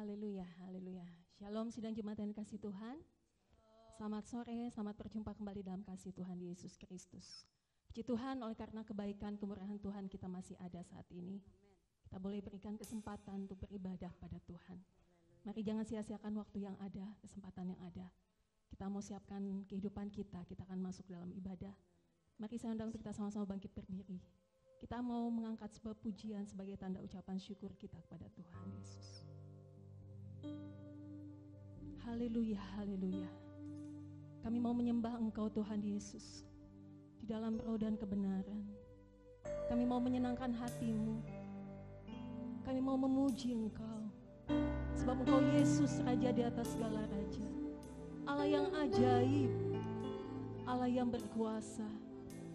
Haleluya, haleluya. Shalom sidang jemaat yang dikasih Tuhan. Selamat sore, selamat berjumpa kembali dalam kasih Tuhan Yesus Kristus. Puji Tuhan, oleh karena kebaikan kemurahan Tuhan kita masih ada saat ini. Kita boleh berikan kesempatan untuk beribadah pada Tuhan. Mari jangan sia-siakan waktu yang ada, kesempatan yang ada. Kita mau siapkan kehidupan kita akan masuk dalam ibadah. Mari saya undang untuk kita sama-sama bangkit berdiri. Kita mau mengangkat sebuah pujian sebagai tanda ucapan syukur kita kepada Tuhan Yesus. Haleluya, haleluya. Kami mau menyembah Engkau Tuhan Yesus di dalam roh dan kebenaran. Kami mau menyenangkan hati-Mu. Kami mau memuji Engkau. Sebab Engkau Yesus Raja di atas segala raja. Allah yang ajaib, Allah yang berkuasa,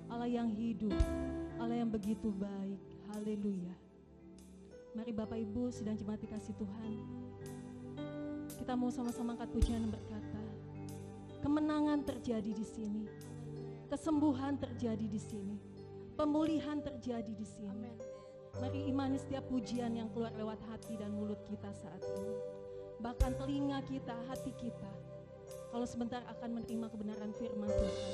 Allah yang hidup, Allah yang begitu baik. Haleluya. Mari Bapak Ibu sidang jemaat dikasih Tuhan, kita mau sama-sama angkat pujian dan berkata, kemenangan terjadi di sini, kesembuhan terjadi di sini, pemulihan terjadi di sini. Amen. Mari imani setiap pujian yang keluar lewat hati dan mulut kita saat ini. Bahkan telinga kita, hati kita, kalau sebentar akan menerima kebenaran firman Tuhan.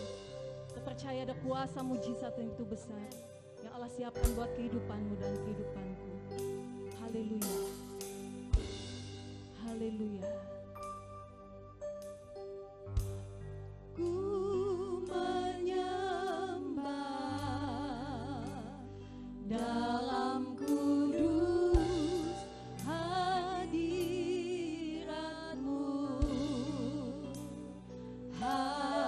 Kita percaya ada kuasa mujizat yang itu besar yang Allah siapkan buat kehidupanmu dan kehidupanku. Haleluya. Haleluya. Ku menyembah dalam kudus hadirat-Mu, hampiri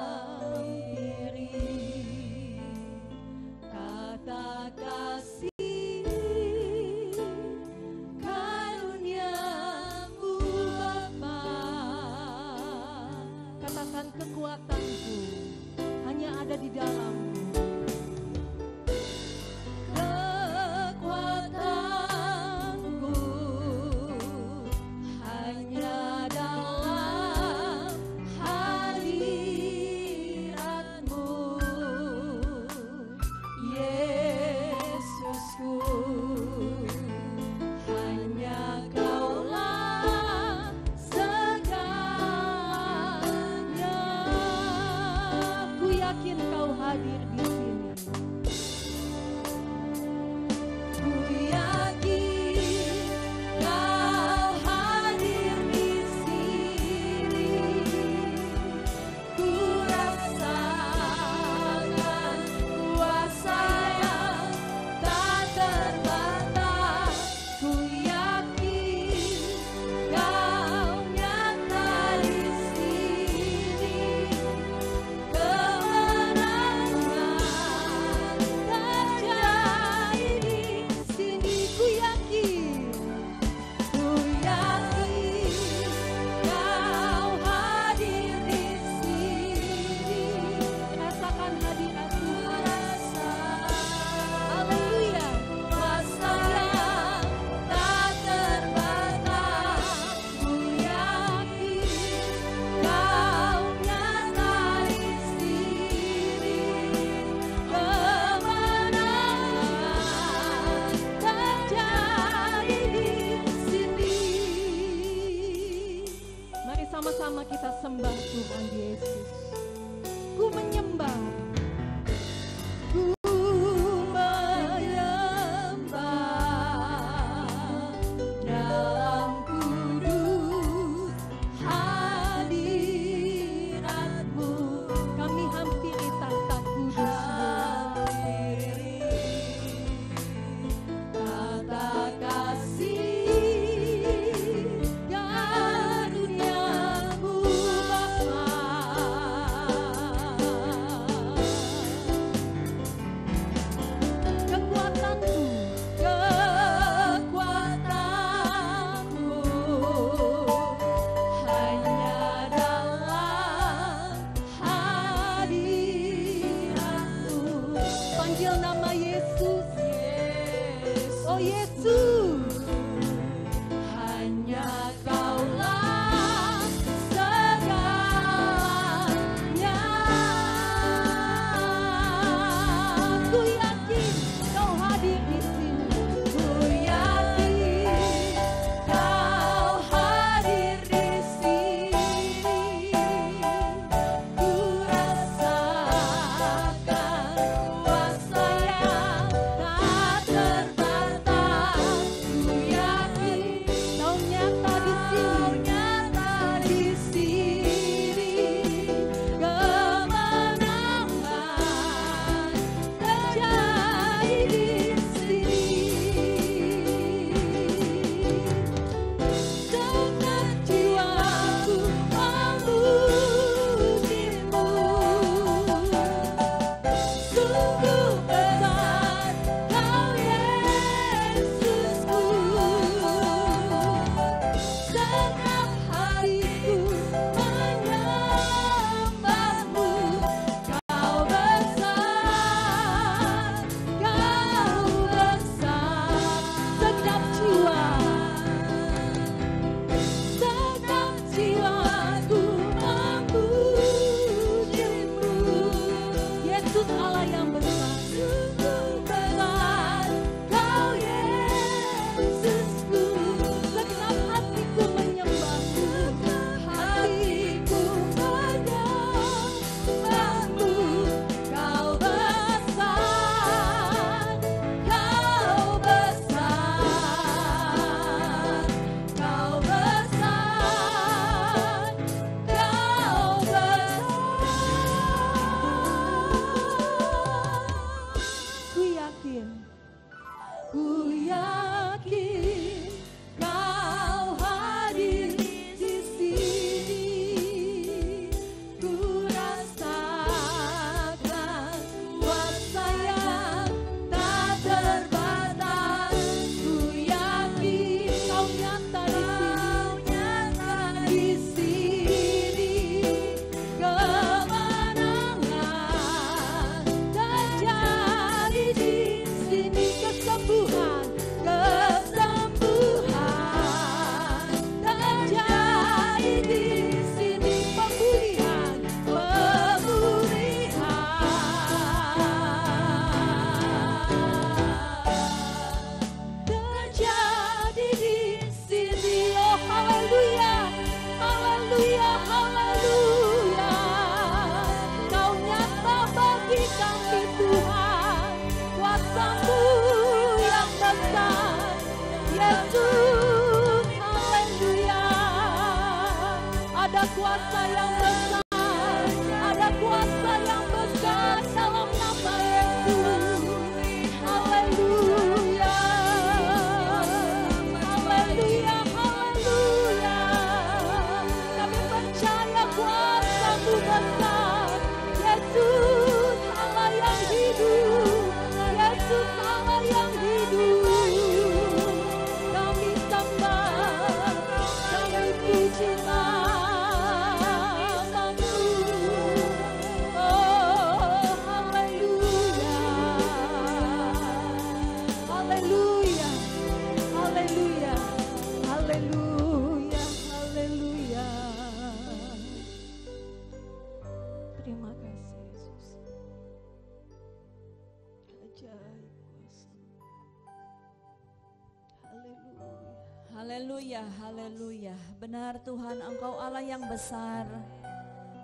kata kasih karuniamu Bapa. Katakan kekuatanku hanya ada di dalam-Mu. Sama-sama kita sembah Tuhan Yesus. Ku menyembah, ku menyembah dalam kudus hadirat-Mu. Kami hampiri tahta kudus-Mu, kata kasih karuniamu Bapa. kuasa yang besar, ada kuasa yang besar dalam nama Yesus. Haleluya, haleluya, haleluya. Kami percaya kuasa-Mu besar, Yesus Allah yang hidup, Yesus Allah yang hidup. Kami sembah, kami puji nama-Mu. Oh, haleluya, haleluya, haleluya, haleluya, haleluya. Terima kasih Yesus. Ajaib kuasa. Haleluya. Haleluya, haleluya. Benar Tuhan, Engkau Allah yang besar.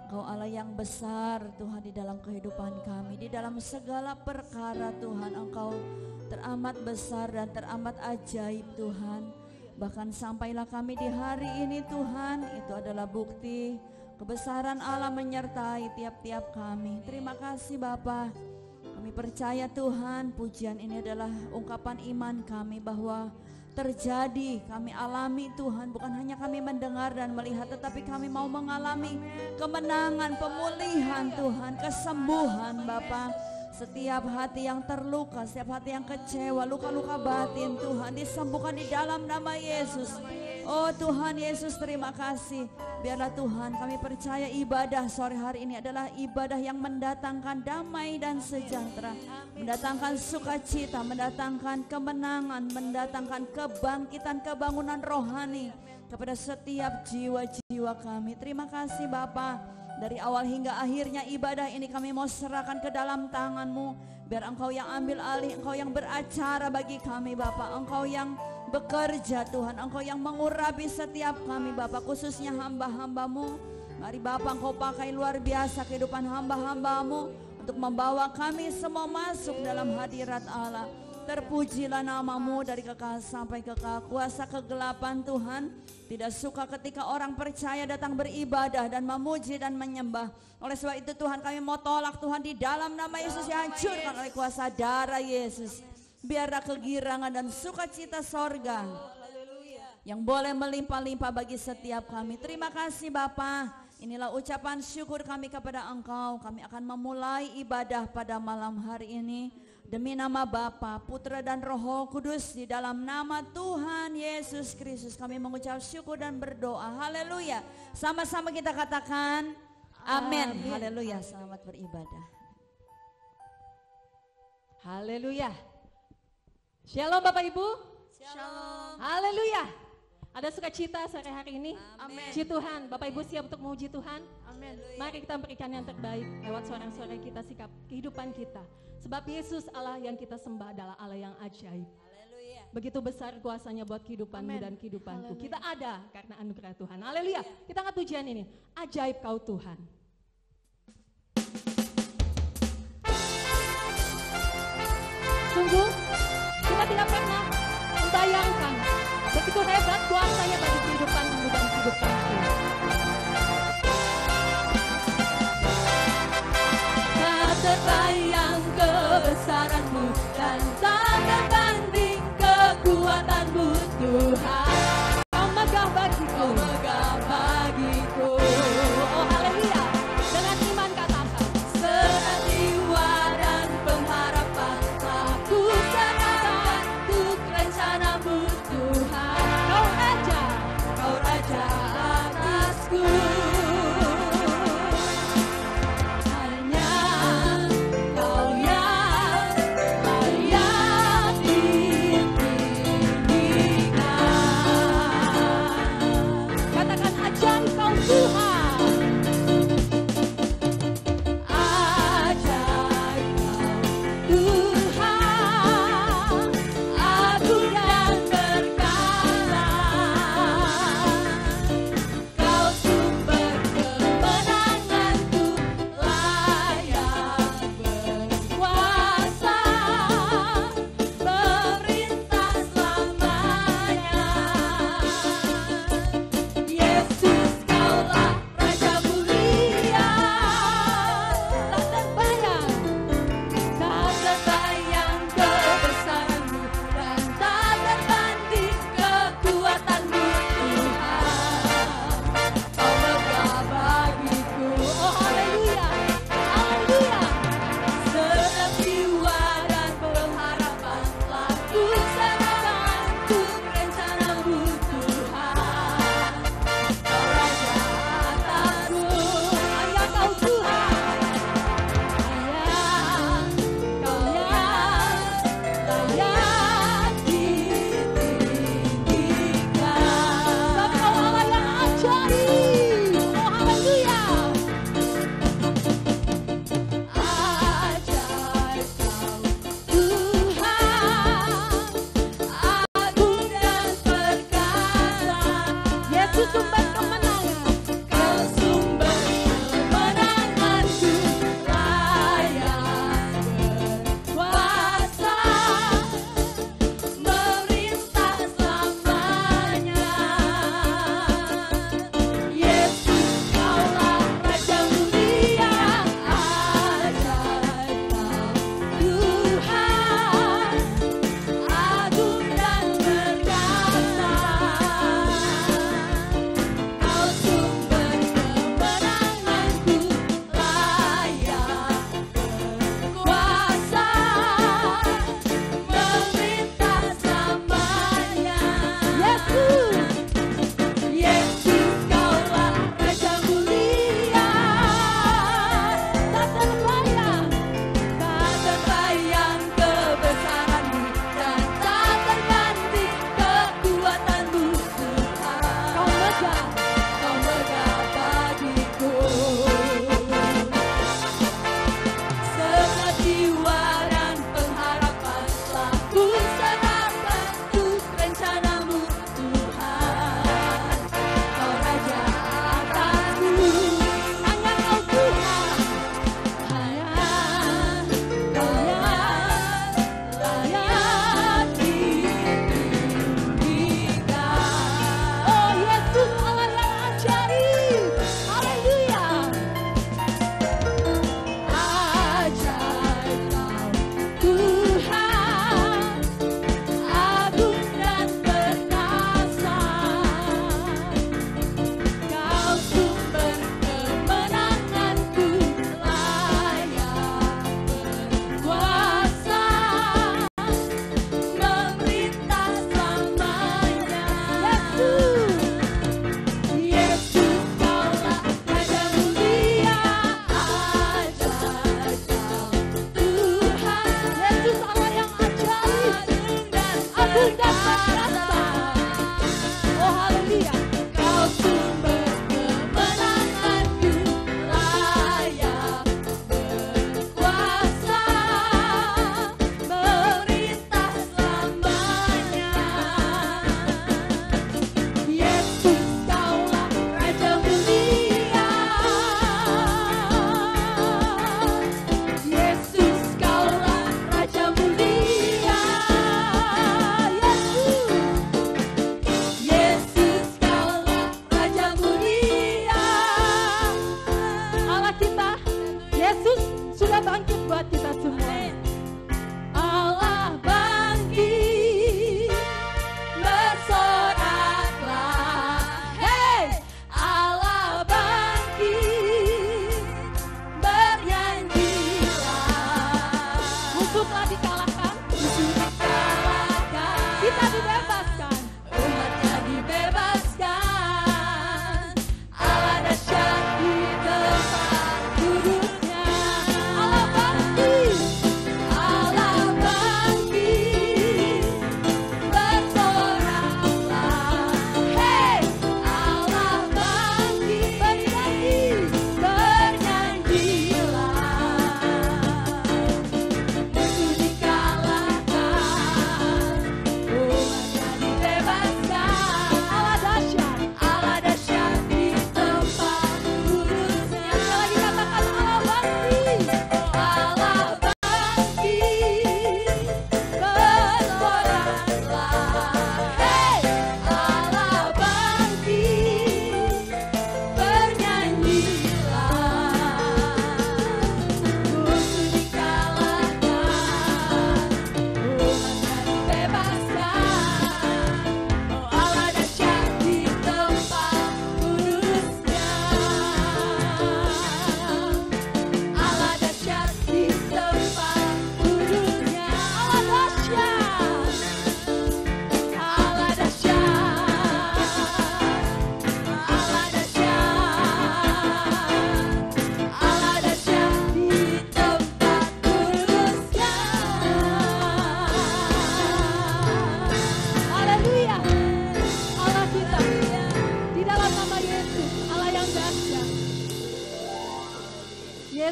Engkau Allah yang besar Tuhan di dalam kehidupan kami. Di dalam segala perkara Tuhan, Engkau teramat besar dan teramat ajaib Tuhan. Bahkan sampailah kami di hari ini Tuhan, itu adalah bukti kebesaran Allah menyertai tiap-tiap kami. Terima kasih Bapa. Kami percaya Tuhan, pujian ini adalah ungkapan iman kami bahwa terjadi, kami alami Tuhan, bukan hanya kami mendengar dan melihat, tetapi kami mau mengalami kemenangan, pemulihan Tuhan, kesembuhan Bapa. Setiap hati yang terluka, setiap hati yang kecewa, luka-luka batin Tuhan disembuhkan di dalam nama Yesus. Oh Tuhan Yesus, terima kasih. Biarlah Tuhan, kami percaya ibadah sore hari ini adalah ibadah yang mendatangkan damai dan sejahtera, mendatangkan sukacita, mendatangkan kemenangan, mendatangkan kebangkitan, kebangunan rohani kepada setiap jiwa-jiwa kami. Terima kasih Bapa. Dari awal hingga akhirnya ibadah ini kami mau serahkan ke dalam tangan-Mu. Biar Engkau yang ambil alih, Engkau yang beracara bagi kami Bapa. Engkau yang bekerja Tuhan, Engkau yang mengurapi setiap kami Bapa, khususnya hamba-hamba-Mu. Mari Bapa, Engkau pakai luar biasa kehidupan hamba-hamba-Mu untuk membawa kami semua masuk dalam hadirat Allah. Terpujilah nama-Mu dari kekal sampai kekal. Kuasa kegelapan Tuhan tidak suka ketika orang percaya datang beribadah dan memuji dan menyembah. Oleh sebab itu Tuhan, kami mau tolak Tuhan di dalam nama Yesus, dihancurkan oleh kuasa darah Yesus. Biarlah kegirangan dan sukacita sorga yang boleh melimpah-limpah bagi setiap kami. Terima kasih Bapa. Inilah ucapan syukur kami kepada Engkau. Kami akan memulai ibadah pada malam hari ini demi nama Bapa, Putra dan Roh Kudus, di dalam nama Tuhan Yesus Kristus kami mengucap syukur dan berdoa. Haleluya. Sama-sama kita katakan amin. Haleluya. Selamat beribadah. Haleluya. Shalom Bapak Ibu. Shalom. Haleluya. Ada sukacita sore hari ini. Amin. Puji Tuhan. Bapak Ibu siap untuk memuji Tuhan? Amin. Mari kita berikan yang terbaik lewat suara-suara kita, sikap kehidupan kita. Sebab Yesus Allah yang kita sembah adalah Allah yang ajaib. Haleluya. Begitu besar kuasanya buat kehidupanmu dan kehidupanku. Kita ada karena anugerah Tuhan. Haleluya. Kita angkat pujian ini. Ajaib Kau Tuhan. Sungguh kita tidak pernah membayangkan begitu hebat kuasanya bagi kehidupanmu dan kehidupanku. Tak terbayang kebesaran-Mu dan tak terbanding kekuatan-Mu Tuhan. Kau megah bagiku, Oh haleluya. Dengan iman katakan, serta jiwa dan pengharapan aku serahkan untuk rencana-Mu Tuhan. Kau raja atasku. Hanya Kau yang layak ditinggikan.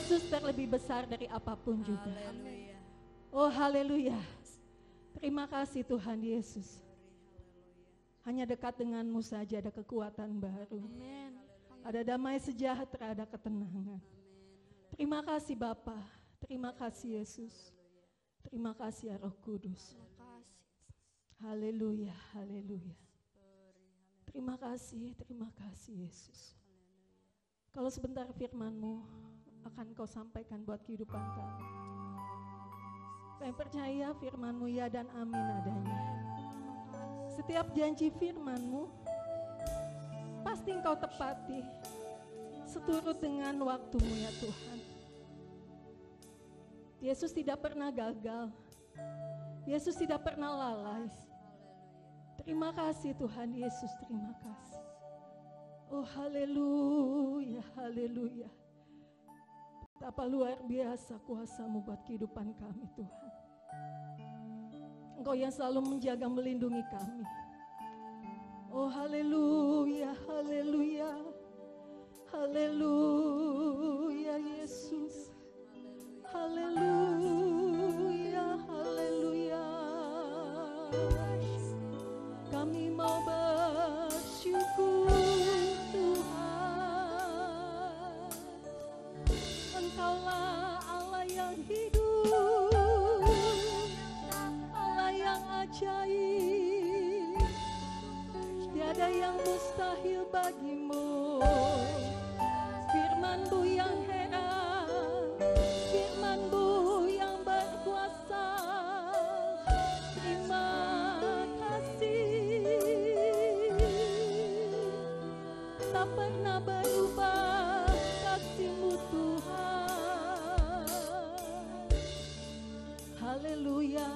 Yesus terlebih besar dari apapun juga. Haleluya. Oh haleluya. Terima kasih Tuhan Yesus. Hanya dekat denganmu saja ada kekuatan baru. Amin. Ada damai sejahtera, ada ketenangan. Terima kasih Bapa. Terima kasih Yesus. Terima kasih ya Roh Kudus. Haleluya, haleluya. Terima kasih Yesus. Kalau sebentar firman-Mu akan Kau sampaikan buat kehidupan kami. Saya percaya firman-Mu ya dan amin adanya. Setiap janji firman-Mu pasti Engkau tepati seturut dengan waktu-Mu ya Tuhan. Yesus tidak pernah gagal. Yesus tidak pernah lalai. Terima kasih Tuhan Yesus, terima kasih. Oh haleluya, haleluya. Betapa luar biasa kuasa-Mu buat kehidupan kami Tuhan. Engkau yang selalu menjaga, melindungi kami. Oh haleluya, haleluya. Haleluya Yesus. Haleluya, haleluya. Kami mau bersyukur Tuhan. Engkaulah Allah yang hidup, Allah yang ajaib. Tiada yang mustahil bagimu. Firman-Mu yang heran, firman-Mu yang berkuasa. Terima kasih. Tak pernah berubah kasih-Mu Tuhan. Haleluya,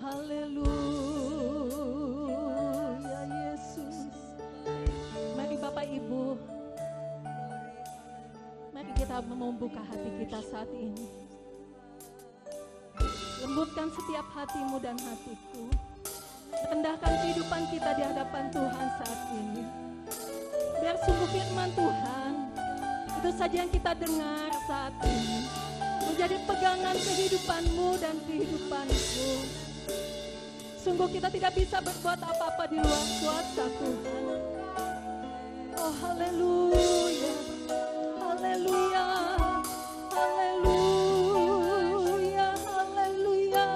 haleluya Yesus. Mari Bapak Ibu, mari kita membuka hati kita saat ini. Lembutkan setiap hatimu dan hatiku. Rendahkan kehidupan kita di hadapan Tuhan saat ini. Biar sungguh firman Tuhan itu saja yang kita dengar saat ini menjadi pegangan kehidupan-Mu dan kehidupanku. Sungguh kita tidak bisa berbuat apa-apa di luar kuasa Tuhan. Oh haleluya, haleluya, haleluya, haleluya.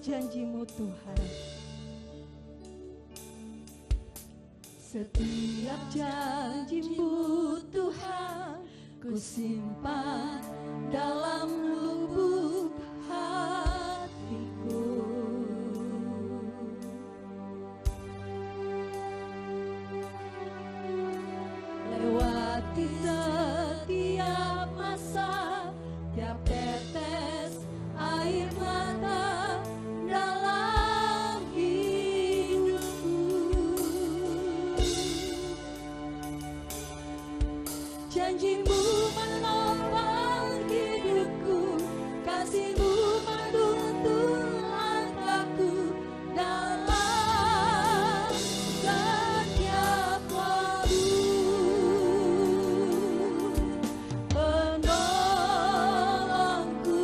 Janji-Mu Tuhan, setiap janji-Mu Tuhan ku simpan dalam lubuk hatiku. Lewati setiap masa, tiap tetes air mata dalam hidupku. Janji-Mu menopang hidupku, kasih-Mu menuntun langkahku dalam setiap waktu. Penolongku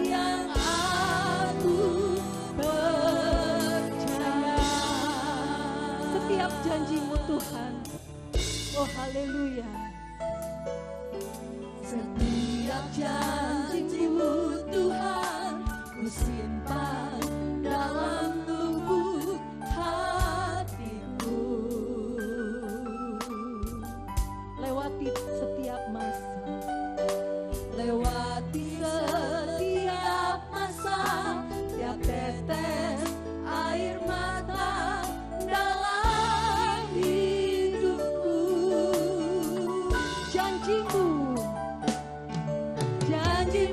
yang aku percaya. Setiap janji-Mu Tuhan, oh haleluya. Setiap janji-Mu Tuhan ku simpan dalam lubuk hatiku. Lewati setiap masa, lewati setiap masa, tiap tetes air mata dalam hidupku. Janji-Mu, janji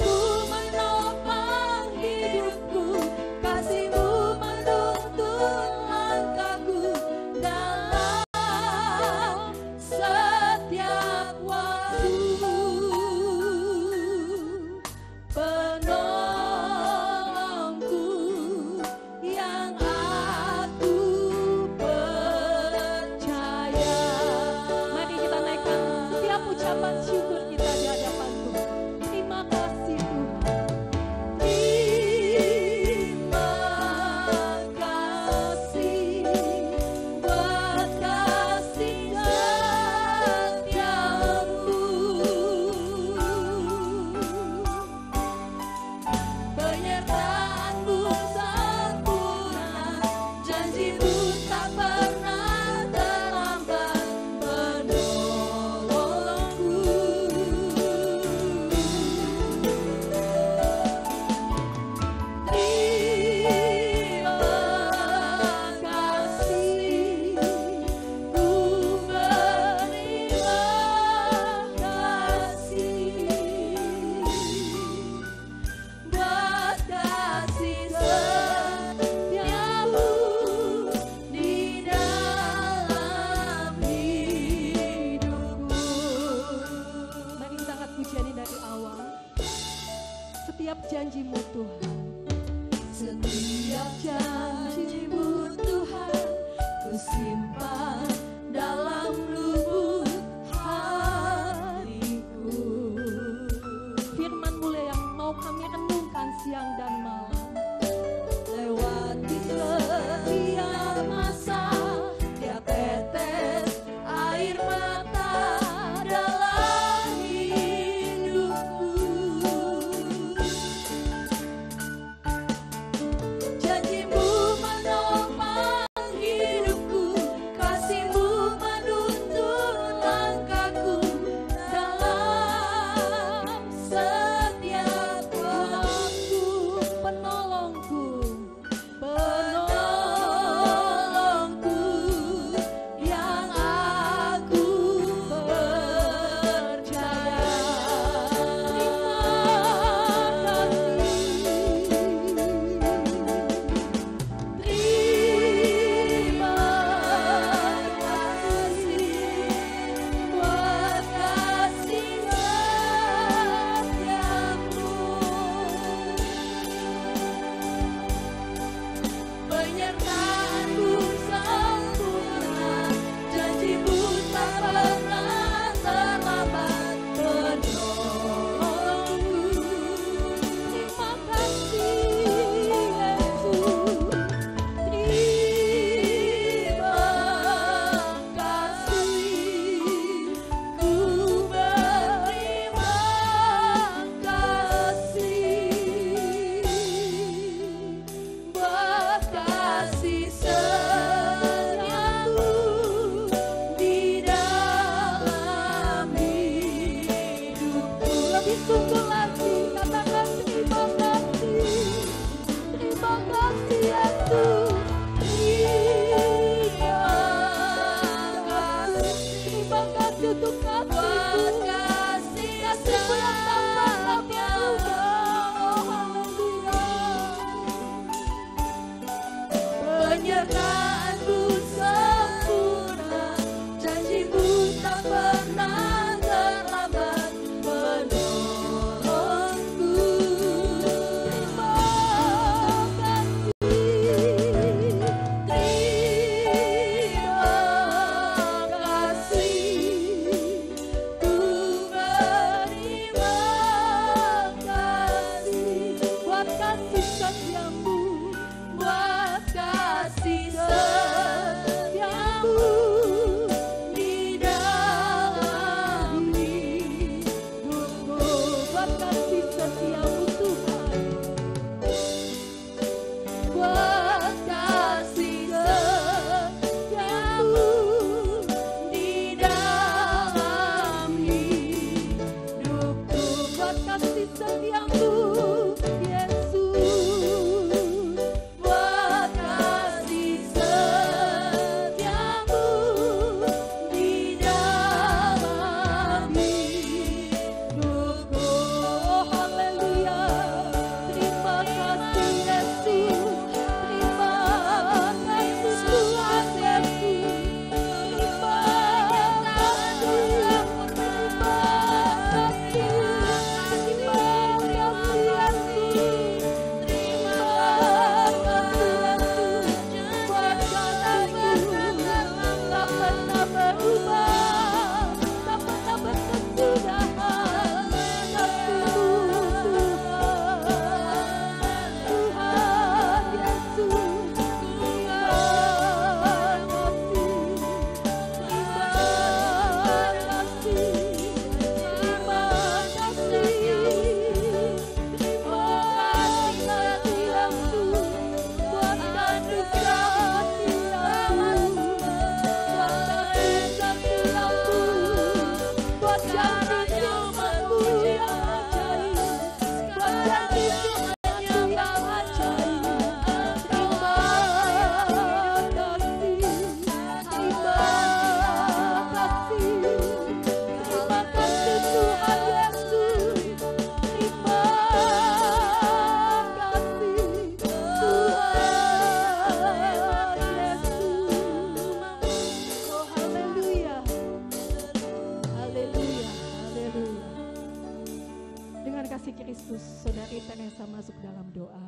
berdoa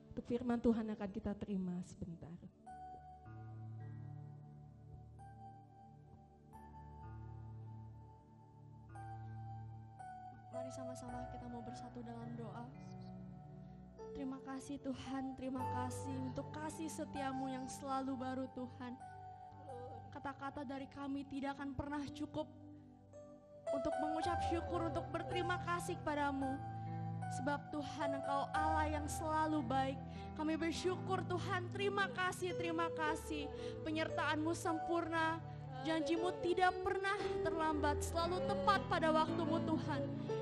untuk firman Tuhan yang akan kita terima sebentar. Mari sama-sama kita mau bersatu dalam doa. Terima kasih Tuhan, terima kasih untuk kasih setiamu yang selalu baru Tuhan. Kata-kata dari kami tidak akan pernah cukup untuk mengucap syukur, untuk berterima kasih kepadamu. Sebab Tuhan Engkau Allah yang selalu baik. Kami bersyukur Tuhan, terima kasih, terima kasih. Penyertaan-Mu sempurna, janji-Mu tidak pernah terlambat, selalu tepat pada waktu-Mu Tuhan,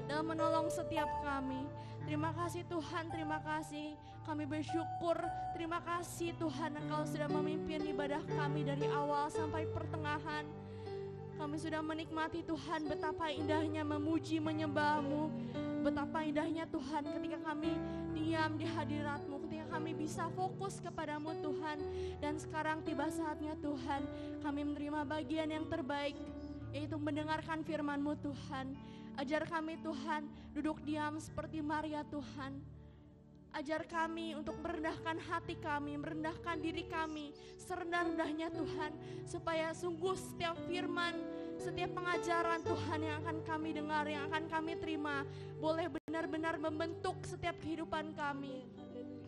dalam menolong setiap kami. Terima kasih Tuhan, terima kasih. Kami bersyukur, terima kasih Tuhan Engkau sudah memimpin ibadah kami dari awal sampai pertengahan. Kami sudah menikmati Tuhan betapa indahnya memuji menyembah-Mu. Betapa indahnya Tuhan ketika kami diam di hadirat-Mu, ketika kami bisa fokus kepadamu Tuhan. Dan sekarang tiba saatnya Tuhan, kami menerima bagian yang terbaik, yaitu mendengarkan firman-Mu Tuhan. Ajar kami Tuhan duduk diam seperti Maria Tuhan. Ajar kami untuk merendahkan hati kami, merendahkan diri kami serendah-rendahnya Tuhan, supaya sungguh setiap firman, setiap pengajaran Tuhan yang akan kami dengar, yang akan kami terima, boleh benar-benar membentuk setiap kehidupan kami.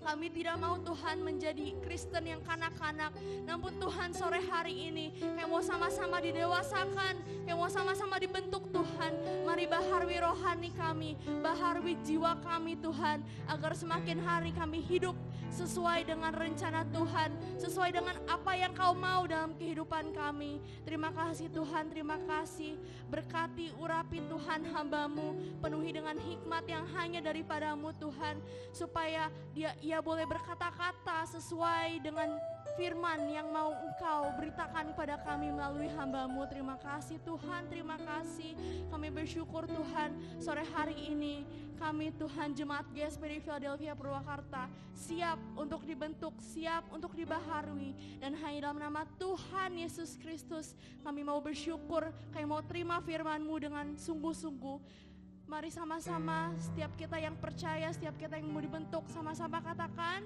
Kami tidak mau Tuhan menjadi Kristen yang kanak-kanak. Namun Tuhan sore hari ini kami mau sama-sama didewasakan, kami mau sama-sama dibentuk Tuhan. Mari baharui rohani kami, baharui jiwa kami Tuhan, agar semakin hari kami hidup sesuai dengan rencana Tuhan, sesuai dengan apa yang Kau mau dalam kehidupan kami. Terima kasih Tuhan, terima kasih. Berkati, urapi Tuhan hamba-Mu, penuhi dengan hikmat yang hanya daripada-Mu Tuhan, supaya ia boleh berkata-kata sesuai dengan firman yang mau Engkau beritakan kepada kami melalui hamba-Mu. Terima kasih Tuhan, terima kasih. Kami bersyukur Tuhan, sore hari ini kami Tuhan Jemaat GSPD Philadelphia Purwakarta siap untuk dibentuk, siap untuk dibaharui. Dan hanya dalam nama Tuhan Yesus Kristus kami mau bersyukur, kami mau terima firman-Mu dengan sungguh-sungguh. Mari sama-sama setiap kita yang percaya, setiap kita yang mau dibentuk, sama-sama katakan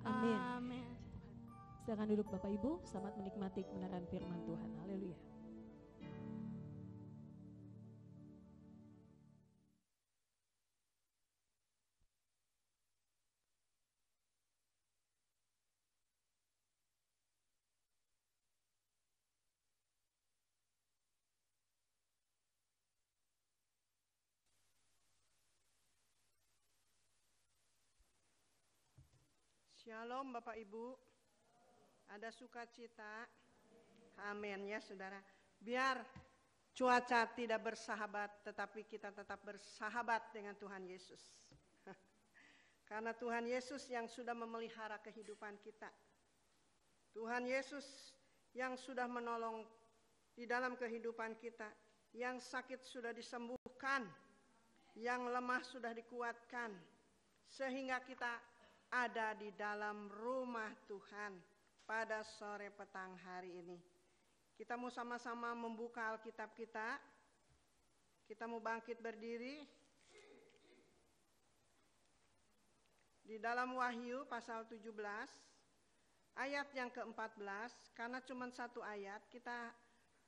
Amin. Amin. Silakan duduk Bapak Ibu, selamat menikmati kebenaran firman Tuhan. Haleluya. Shalom Bapak Ibu, ada sukacita, amin ya saudara. Biar cuaca tidak bersahabat, tetapi kita tetap bersahabat dengan Tuhan Yesus. Karena Tuhan Yesus yang sudah memelihara kehidupan kita. Tuhan Yesus yang sudah menolong di dalam kehidupan kita. Yang sakit sudah disembuhkan, yang lemah sudah dikuatkan. Sehingga kita ada di dalam rumah Tuhan pada sore petang hari ini. Kita mau sama-sama membuka Alkitab kita. Kita mau bangkit berdiri. Di dalam Wahyu pasal 17, ayat yang ke-14, karena cuma satu ayat, kita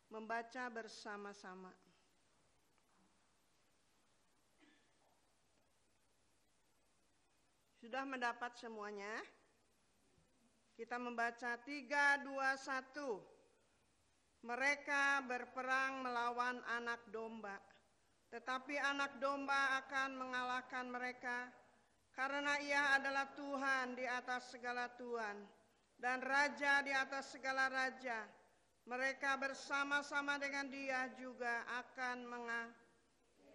membaca bersama-sama. Sudah mendapat semuanya? Kita membaca 3, 2, 1. Mereka berperang melawan anak domba, tetapi anak domba akan mengalahkan mereka, karena ia adalah Tuhan di atas segala Tuhan, dan Raja di atas segala Raja. Mereka bersama-sama dengan Dia juga akan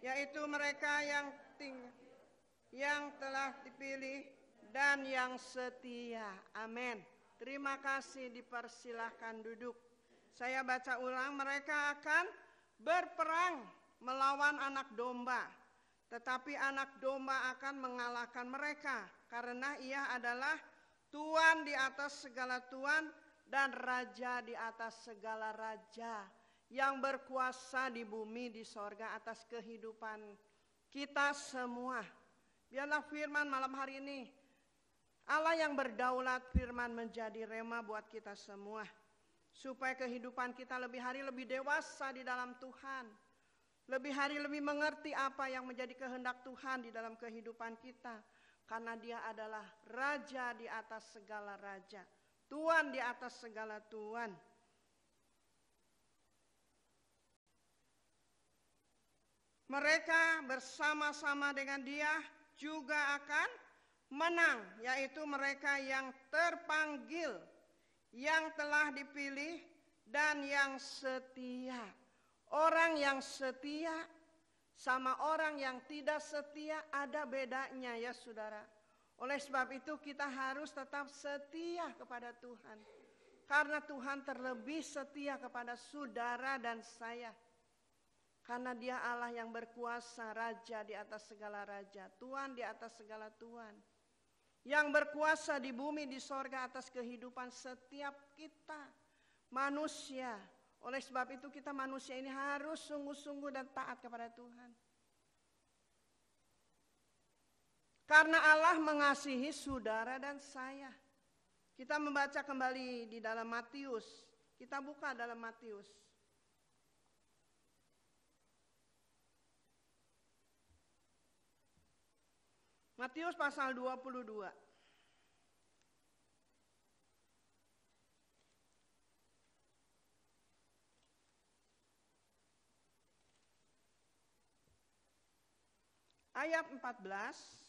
yaitu mereka yang telah dipilih dan yang setia. Amin. Terima kasih, dipersilahkan duduk. Saya baca ulang, mereka akan berperang melawan anak domba, tetapi anak domba akan mengalahkan mereka, karena ia adalah Tuhan di atas segala Tuhan dan Raja di atas segala Raja, yang berkuasa di bumi, di sorga, atas kehidupan kita semua. Biarlah firman malam hari ini Allah yang berdaulat, firman menjadi rema buat kita semua. Supaya kehidupan kita lebih hari lebih dewasa di dalam Tuhan. Lebih hari lebih mengerti apa yang menjadi kehendak Tuhan di dalam kehidupan kita. Karena Dia adalah Raja di atas segala raja, Tuhan di atas segala Tuhan. Mereka bersama-sama dengan Dia juga akan menang, yaitu mereka yang terpanggil, yang telah dipilih, dan yang setia. Orang yang setia sama orang yang tidak setia ada bedanya ya saudara. Oleh sebab itu kita harus tetap setia kepada Tuhan. Karena Tuhan terlebih setia kepada saudara dan saya. Karena Dia Allah yang berkuasa, Raja di atas segala raja, Tuhan di atas segala Tuhan. Yang berkuasa di bumi, di sorga, atas kehidupan setiap kita manusia. Oleh sebab itu kita manusia ini harus sungguh-sungguh dan taat kepada Tuhan. Karena Allah mengasihi saudara dan saya. Kita membaca kembali di dalam Matius. Kita buka dalam Matius. Matius pasal 22. Ayat 14.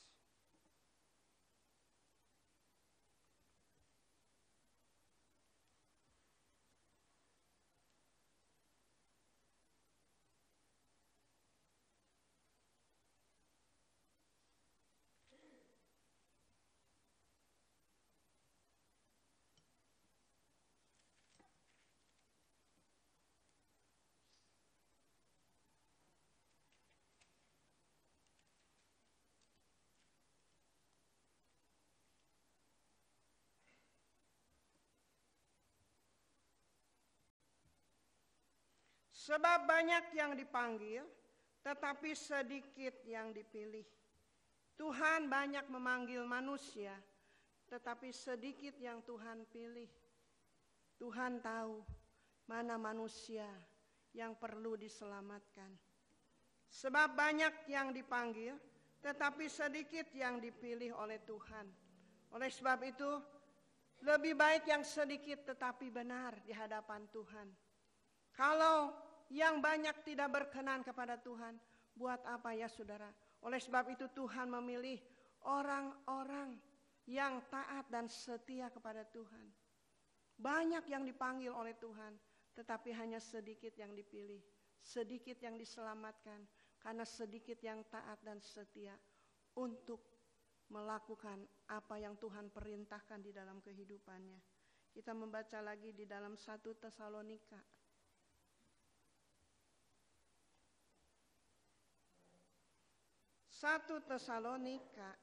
Sebab banyak yang dipanggil, tetapi sedikit yang dipilih. Tuhan banyak memanggil manusia, tetapi sedikit yang Tuhan pilih. Tuhan tahu mana manusia yang perlu diselamatkan. Sebab banyak yang dipanggil, tetapi sedikit yang dipilih oleh Tuhan. Oleh sebab itu, lebih baik yang sedikit tetapi benar di hadapan Tuhan. Kalau yang banyak tidak berkenan kepada Tuhan, buat apa ya saudara? Oleh sebab itu Tuhan memilih orang-orang yang taat dan setia kepada Tuhan. Banyak yang dipanggil oleh Tuhan, tetapi hanya sedikit yang dipilih. Sedikit yang diselamatkan, karena sedikit yang taat dan setia untuk melakukan apa yang Tuhan perintahkan di dalam kehidupannya. Kita membaca lagi di dalam 1 Tesalonika. 1 Tesalonika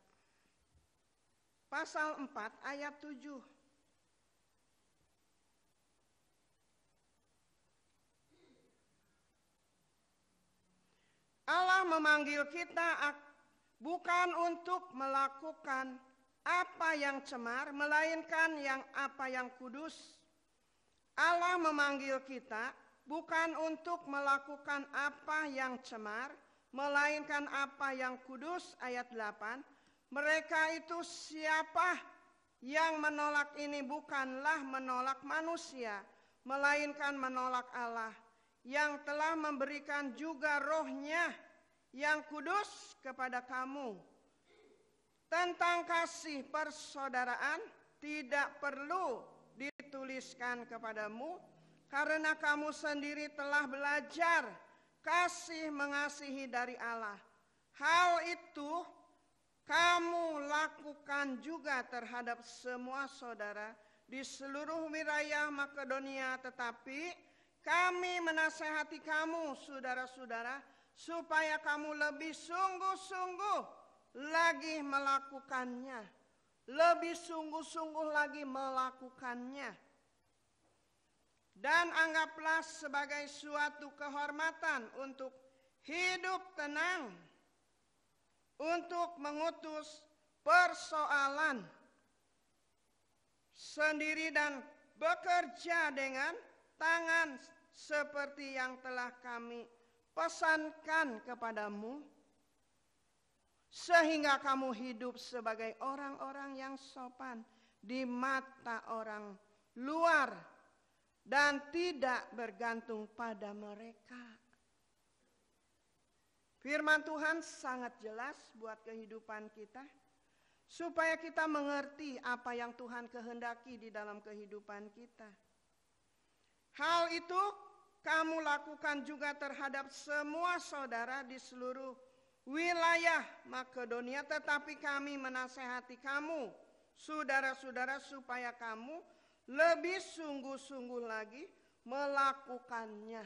pasal 4 ayat 7. Allah memanggil kita bukan untuk melakukan apa yang cemar, melainkan apa yang kudus. Allah memanggil kita bukan untuk melakukan apa yang cemar, melainkan apa yang kudus. Ayat 8. Mereka itu siapa yang menolak ini bukanlah menolak manusia, melainkan menolak Allah yang telah memberikan juga rohnya yang kudus kepada kamu. Tentang kasih persaudaraan tidak perlu dituliskan kepadamu, karena kamu sendiri telah belajar kasih mengasihi dari Allah. Hal itu kamu lakukan juga terhadap semua saudara di seluruh wilayah Makedonia. Tetapi kami menasihati kamu saudara-saudara, supaya kamu lebih sungguh-sungguh lagi melakukannya. Lebih sungguh-sungguh lagi melakukannya. Dan anggaplah sebagai suatu kehormatan untuk hidup tenang, untuk mengutus persoalan sendiri dan bekerja dengan tangan seperti yang telah kami pesankan kepadamu, sehingga kamu hidup sebagai orang-orang yang sopan di mata orang luar dan tidak bergantung pada mereka. Firman Tuhan sangat jelas buat kehidupan kita, supaya kita mengerti apa yang Tuhan kehendaki di dalam kehidupan kita. Hal itu kamu lakukan juga terhadap semua saudara di seluruh wilayah Makedonia, tetapi kami menasehati kamu, saudara-saudara, supaya kamu lebih sungguh-sungguh lagi melakukannya.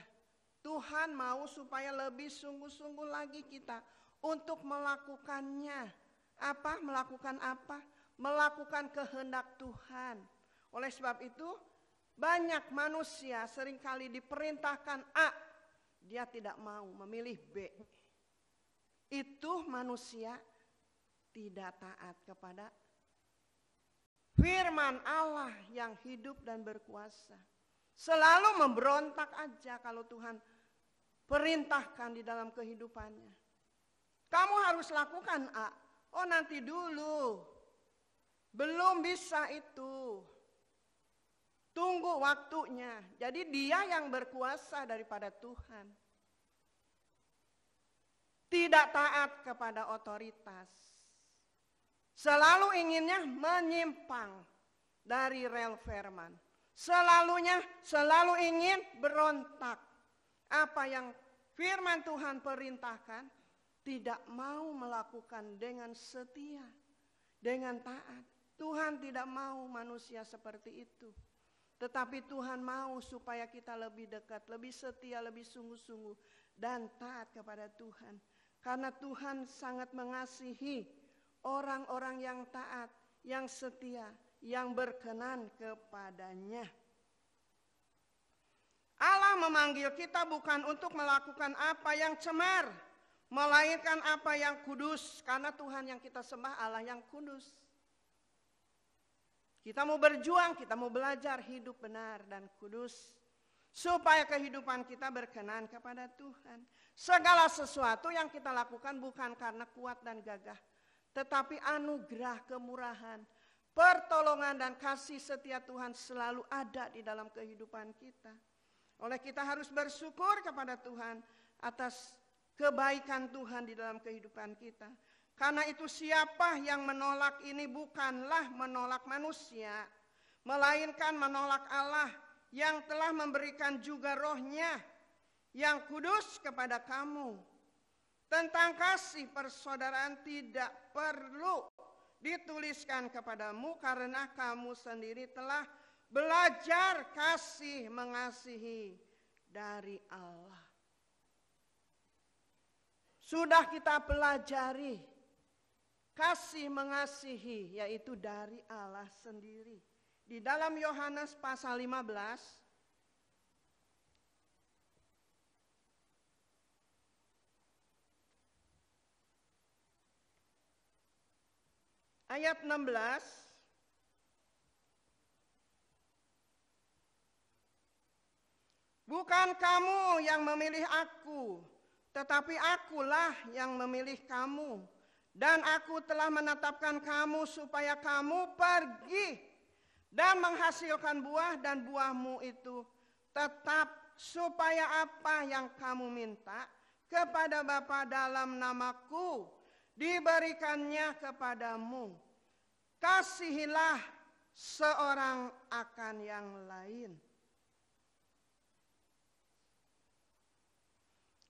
Tuhan mau supaya lebih sungguh-sungguh lagi kita untuk melakukannya. Apa? Melakukan apa? Melakukan kehendak Tuhan. Oleh sebab itu, banyak manusia seringkali diperintahkan A, dia tidak mau memilih B. Itu manusia tidak taat kepada firman Allah yang hidup dan berkuasa. Selalu memberontak aja kalau Tuhan perintahkan di dalam kehidupannya. Kamu harus lakukan A. Oh, nanti dulu. Belum bisa itu. Tunggu waktunya. Jadi dia yang berkuasa daripada Tuhan. Tidak taat kepada otoritas. Selalu inginnya menyimpang dari rel firman. Selalu ingin berontak. Apa yang firman Tuhan perintahkan, tidak mau melakukan dengan setia, dengan taat. Tuhan tidak mau manusia seperti itu. Tetapi Tuhan mau supaya kita lebih dekat, lebih setia, lebih sungguh-sungguh dan taat kepada Tuhan. Karena Tuhan sangat mengasihi orang-orang yang taat, yang setia, yang berkenan kepadanya. Allah memanggil kita bukan untuk melakukan apa yang cemar, melainkan apa yang kudus. Karena Tuhan yang kita sembah Allah yang kudus. Kita mau berjuang, kita mau belajar hidup benar dan kudus, supaya kehidupan kita berkenan kepada Tuhan. Segala sesuatu yang kita lakukan bukan karena kuat dan gagah, tetapi anugerah, kemurahan, pertolongan dan kasih setia Tuhan selalu ada di dalam kehidupan kita. Oleh kita harus bersyukur kepada Tuhan atas kebaikan Tuhan di dalam kehidupan kita. Karena itu siapa yang menolak ini bukanlah menolak manusia, melainkan menolak Allah yang telah memberikan juga rohnya yang kudus kepada kamu. Tentang kasih persaudaraan tidak perlu dituliskan kepadamu, karena kamu sendiri telah belajar kasih mengasihi dari Allah. Sudah kita pelajari kasih mengasihi, yaitu dari Allah sendiri. Di dalam Yohanes pasal 15 ayat 16, bukan kamu yang memilih aku, tetapi akulah yang memilih kamu. Dan aku telah menetapkan kamu supaya kamu pergi dan menghasilkan buah, dan buahmu itu tetap, supaya apa yang kamu minta kepada Bapa dalam namaku diberikannya kepadamu. Kasihilah seorang akan yang lain.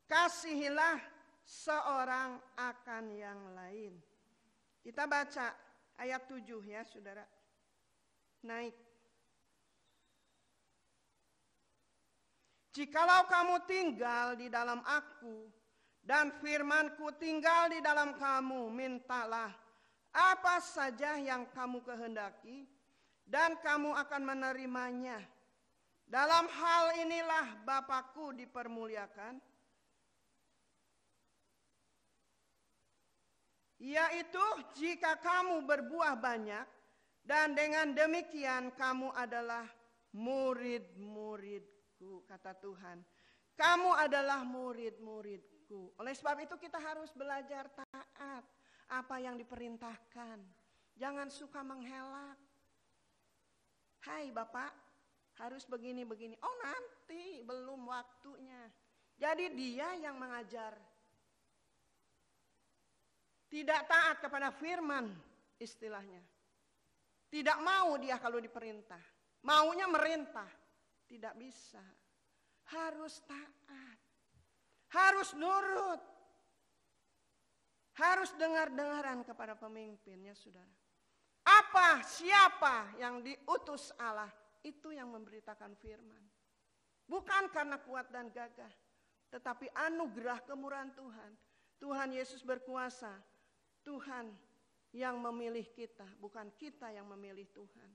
Kasihilah seorang akan yang lain. Kita baca ayat 7 ya saudara. Naik. Jikalau kamu tinggal di dalam aku dan firmanku tinggal di dalam kamu, mintalah apa saja yang kamu kehendaki dan kamu akan menerimanya. Dalam hal inilah Bapakku dipermuliakan, yaitu jika kamu berbuah banyak Dan dengan demikian kamu adalah murid-muridku, kata Tuhan. Kamu adalah murid-muridku. Oleh sebab itu kita harus belajar taat apa yang diperintahkan. Jangan suka menghelak. Hai Bapak, harus begini-begini. Oh nanti, belum waktunya. Jadi dia yang mengajar. Tidak taat kepada firman istilahnya. Tidak mau dia kalau diperintah. Maunya merintah. Tidak bisa. Harus taat. Harus nurut. Harus dengar-dengaran kepada pemimpinnya, saudara. Apa, siapa yang diutus Allah, itu yang memberitakan firman. Bukan karena kuat dan gagah, tetapi anugerah kemurahan Tuhan. Tuhan Yesus berkuasa. Tuhan yang memilih kita, bukan kita yang memilih Tuhan.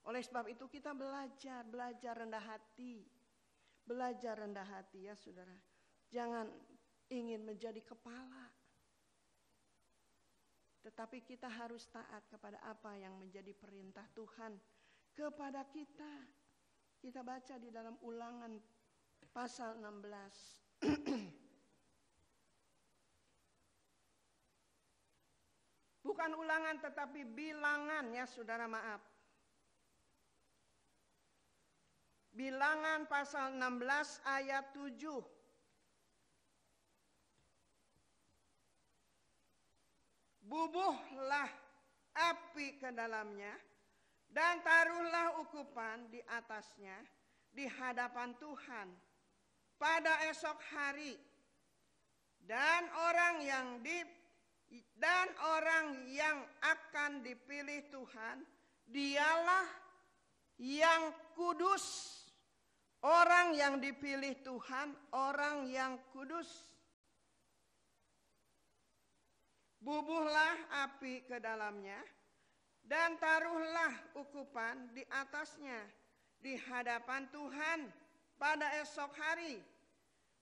Oleh sebab itu kita belajar rendah hati. Belajar rendah hati ya saudara. Jangan ingin menjadi kepala. Tetapi kita harus taat kepada apa yang menjadi perintah Tuhan kepada kita. Kita baca di dalam Ulangan pasal 16. Bukan Ulangan tetapi Bilangan ya saudara, maaf. Bilangan pasal 16 ayat 7. Bubuhlah api ke dalamnya dan taruhlah ukupan di atasnya di hadapan Tuhan pada esok hari. Dan orang yang akan dipilih Tuhan, dialah yang kudus. Orang yang dipilih Tuhan, orang yang kudus. Bubuhlah api ke dalamnya, dan taruhlah ukupan di atasnya di hadapan Tuhan pada esok hari.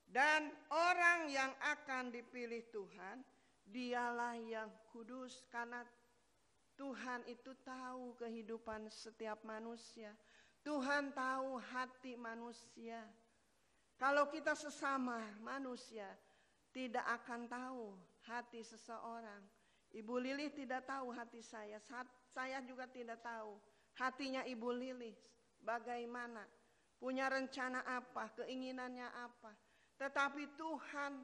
Dan orang yang akan dipilih Tuhan, dialah yang kudus, karena Tuhan itu tahu kehidupan setiap manusia. Tuhan tahu hati manusia. Kalau kita sesama manusia tidak akan tahu hati seseorang. Ibu Lili tidak tahu hati saya. Saya juga tidak tahu hatinya Ibu Lili bagaimana. Punya rencana apa, keinginannya apa. Tetapi Tuhan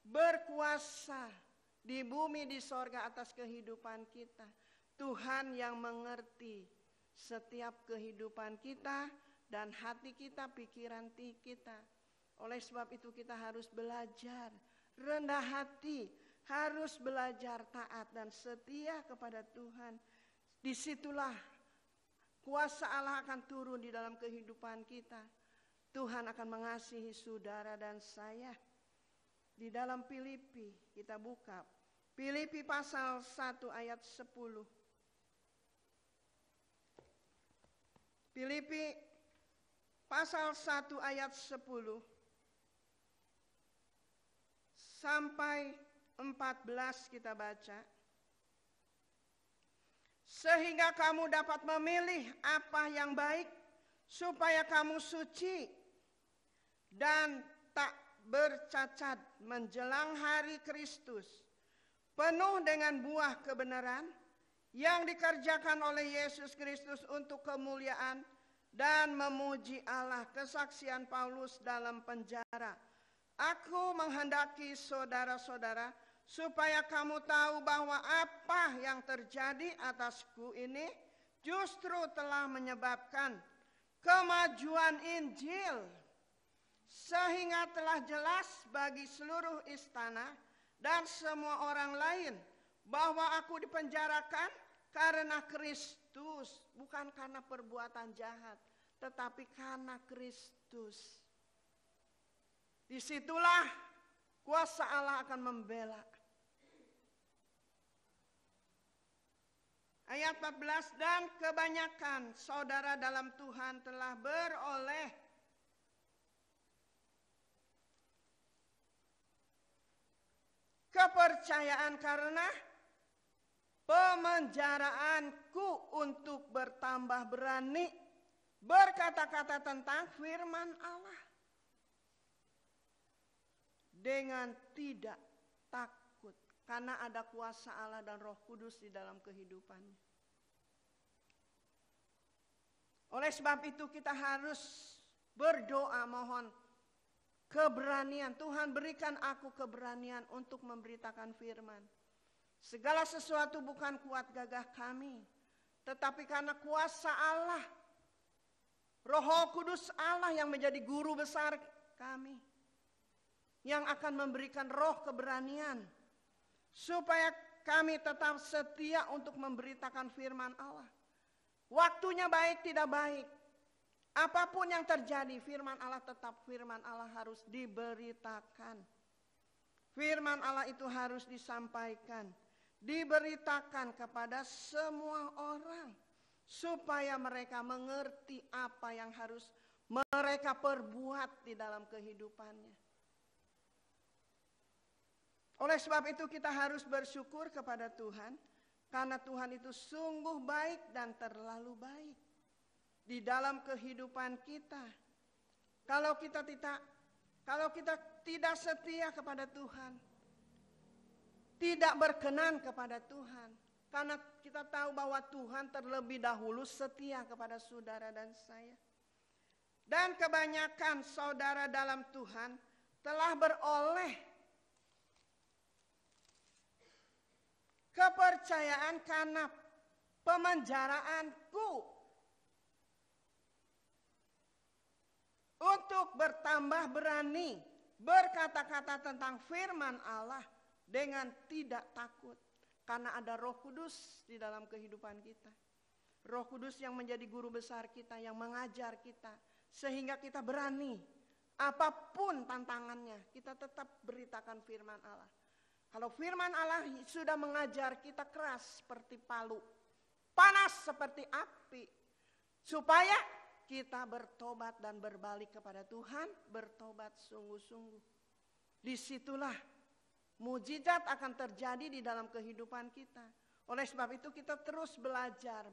berkuasa di bumi, di sorga atas kehidupan kita. Tuhan yang mengerti setiap kehidupan kita dan hati kita, pikiran kita. Oleh sebab itu kita harus belajar rendah hati, harus belajar taat dan setia kepada Tuhan. Disitulah kuasa Allah akan turun di dalam kehidupan kita. Tuhan akan mengasihi saudara dan saya. Di dalam Filipi kita buka. Filipi pasal 1 ayat 10. Filipi pasal 1 ayat 10 sampai 14 kita baca. Sehingga kamu dapat memilih apa yang baik, supaya kamu suci dan tak bercacat menjelang hari Kristus, penuh dengan buah kebenaran yang dikerjakan oleh Yesus Kristus untuk kemuliaan dan memuji Allah. Kesaksian Paulus dalam penjara. Aku menghendaki saudara-saudara supaya kamu tahu bahwa apa yang terjadi atasku ini justru telah menyebabkan kemajuan Injil, sehingga telah jelas bagi seluruh istana dan semua orang lain bahwa aku dipenjarakan karena Kristus, bukan karena perbuatan jahat, tetapi karena Kristus. Disitulah kuasa Allah akan membela. Ayat 14, dan kebanyakan saudara dalam Tuhan telah beroleh kepercayaan karena pemenjaraanku untuk bertambah berani berkata-kata tentang firman Allah dengan tidak takut, karena ada kuasa Allah dan Roh Kudus di dalam kehidupannya. Oleh sebab itu kita harus berdoa mohon keberanian. Tuhan, berikan aku keberanian untuk memberitakan firman. Segala sesuatu bukan kuat gagah kami, tetapi karena kuasa Allah, Roh Kudus Allah yang menjadi guru besar kami, yang akan memberikan roh keberanian, supaya kami tetap setia untuk memberitakan firman Allah. Waktunya baik tidak baik, apapun yang terjadi, firman Allah tetap firman Allah harus diberitakan. Firman Allah itu harus disampaikan, diberitakan kepada semua orang, supaya mereka mengerti apa yang harus mereka perbuat di dalam kehidupannya. Oleh sebab itu kita harus bersyukur kepada Tuhan, karena Tuhan itu sungguh baik dan terlalu baik di dalam kehidupan kita. Kalau kita tidak setia kepada Tuhan, tidak berkenan kepada Tuhan, karena kita tahu bahwa Tuhan terlebih dahulu setia kepada saudara dan saya. Dan kebanyakan saudara dalam Tuhan telah beroleh kepercayaan karena pemenjaraanku untuk bertambah berani berkata-kata tentang firman Allah dengan tidak takut. Karena ada Roh Kudus di dalam kehidupan kita. Roh Kudus yang menjadi guru besar kita, yang mengajar kita, sehingga kita berani. Apapun tantangannya, kita tetap beritakan firman Allah. Kalau firman Allah sudah mengajar kita keras seperti palu, panas seperti api, supaya kita bertobat dan berbalik kepada Tuhan, bertobat sungguh-sungguh. Disitulah mujizat akan terjadi di dalam kehidupan kita. Oleh sebab itu kita terus belajar.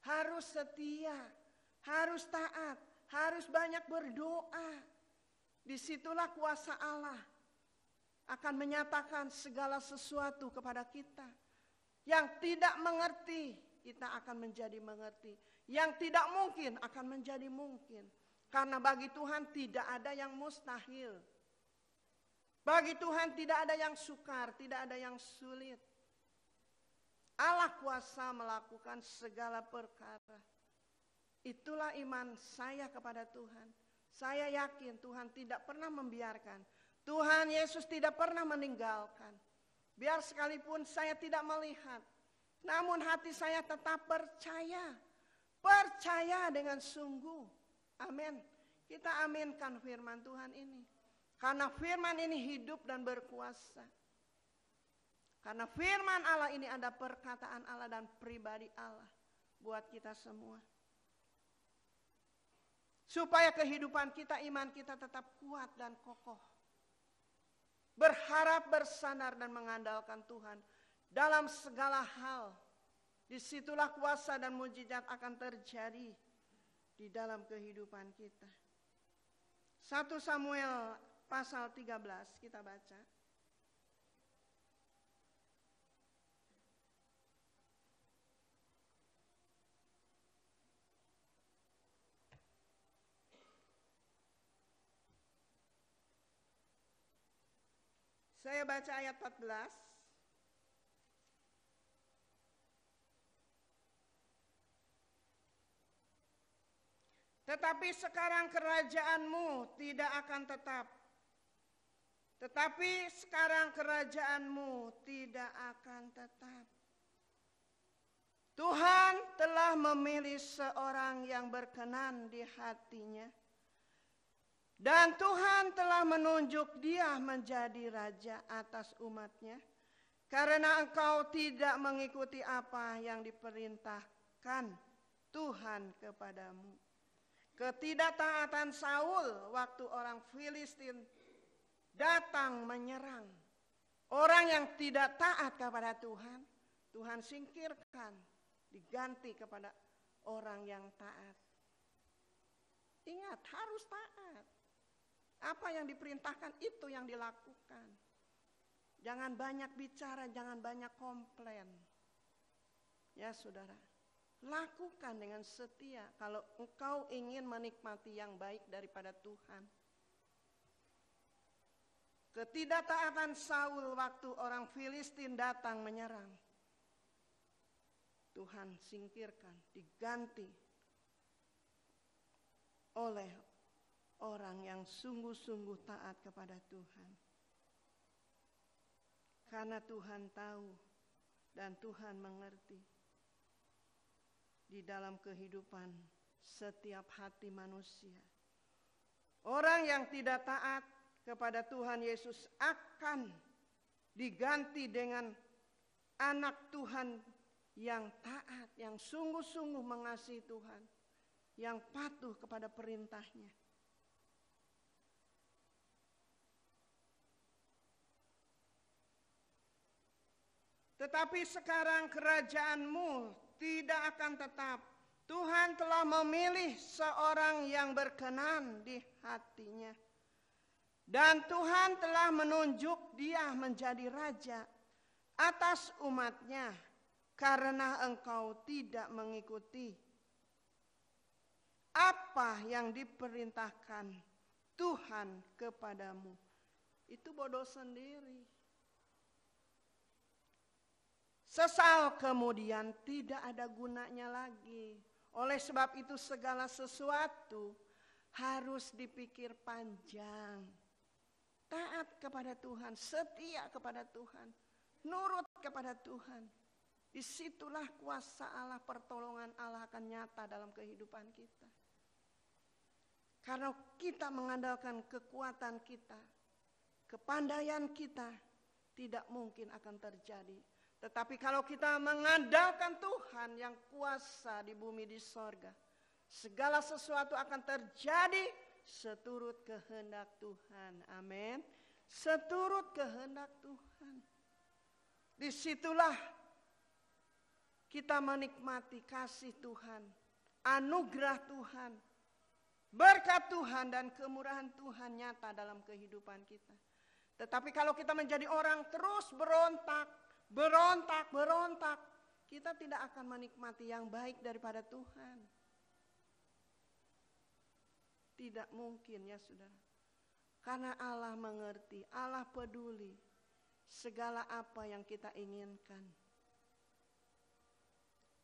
Harus setia, harus taat, harus banyak berdoa. Disitulah kuasa Allah akan menyatakan segala sesuatu kepada kita. Yang tidak mengerti, kita akan menjadi mengerti. Yang tidak mungkin akan menjadi mungkin. Karena bagi Tuhan tidak ada yang mustahil. Bagi Tuhan tidak ada yang sukar, tidak ada yang sulit. Allah kuasa melakukan segala perkara. Itulah iman saya kepada Tuhan. Saya yakin Tuhan tidak pernah membiarkan. Tuhan Yesus tidak pernah meninggalkan. Biar sekalipun saya tidak melihat, namun hati saya tetap percaya. Percaya dengan sungguh. Amin. Kita aminkan firman Tuhan ini. Karena firman ini hidup dan berkuasa. Karena firman Allah ini ada perkataan Allah dan pribadi Allah buat kita semua. Supaya kehidupan kita, iman kita tetap kuat dan kokoh. Berharap, bersandar dan mengandalkan Tuhan dalam segala hal. Disitulah kuasa dan mujizat akan terjadi di dalam kehidupan kita. 1 Samuel pasal 13 kita baca. Saya baca ayat 14. Tetapi sekarang kerajaanmu tidak akan tetap. Tetapi sekarang kerajaanmu tidak akan tetap. Tuhan telah memilih seorang yang berkenan di hatinya. Dan Tuhan telah menunjuk dia menjadi raja atas umatnya. Karena engkau tidak mengikuti apa yang diperintahkan Tuhan kepadamu. Ketidaktaatan Saul waktu orang Filistin datang menyerang. Orang yang tidak taat kepada Tuhan, Tuhan singkirkan, diganti kepada orang yang taat. Ingat, harus taat. Apa yang diperintahkan itu yang dilakukan. Jangan banyak bicara, jangan banyak komplain. Ya saudara, lakukan dengan setia kalau engkau ingin menikmati yang baik daripada Tuhan. Ketidaktaatan Saul waktu orang Filistin datang menyerang, Tuhan singkirkan, diganti oleh orang yang sungguh-sungguh taat kepada Tuhan. Karena Tuhan tahu dan Tuhan mengerti di dalam kehidupan setiap hati manusia. Orang yang tidak taat kepada Tuhan Yesus akan diganti dengan anak Tuhan yang taat, yang sungguh-sungguh mengasihi Tuhan, yang patuh kepada perintahnya. Tetapi sekarang kerajaanmu tidak akan tetap. Tuhan telah memilih seorang yang berkenan di hatinya. Dan Tuhan telah menunjuk dia menjadi raja atas umatnya karena engkau tidak mengikuti apa yang diperintahkan Tuhan kepadamu. Itu bodoh sendiri. Sesal kemudian tidak ada gunanya lagi. Oleh sebab itu segala sesuatu harus dipikir panjang. Taat kepada Tuhan, setia kepada Tuhan, nurut kepada Tuhan. Disitulah kuasa Allah, pertolongan Allah akan nyata dalam kehidupan kita. Karena kita mengandalkan kekuatan kita, kepandaian kita, tidak mungkin akan terjadi. Tetapi kalau kita mengandalkan Tuhan yang kuasa di bumi di sorga, segala sesuatu akan terjadi seturut kehendak Tuhan. Amin. Seturut kehendak Tuhan. Disitulah kita menikmati kasih Tuhan, anugerah Tuhan, berkat Tuhan dan kemurahan Tuhan nyata dalam kehidupan kita. Tetapi kalau kita menjadi orang terus berontak, kita tidak akan menikmati yang baik daripada Tuhan. Tidak mungkin ya saudara. Karena Allah mengerti, Allah peduli segala apa yang kita inginkan.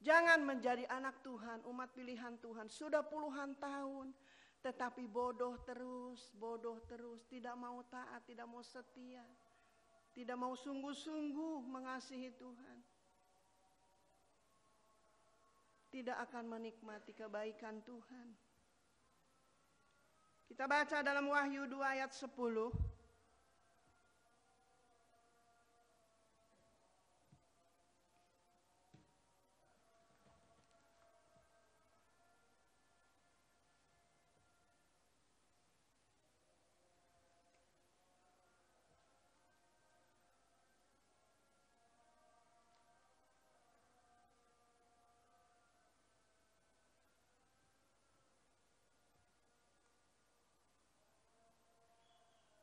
Jangan menjadi anak Tuhan, umat pilihan Tuhan, sudah puluhan tahun, tetapi bodoh terus, tidak mau taat, tidak mau setia, tidak mau sungguh-sungguh mengasihi Tuhan. Tidak akan menikmati kebaikan Tuhan. Kita baca dalam Wahyu 2 ayat 10.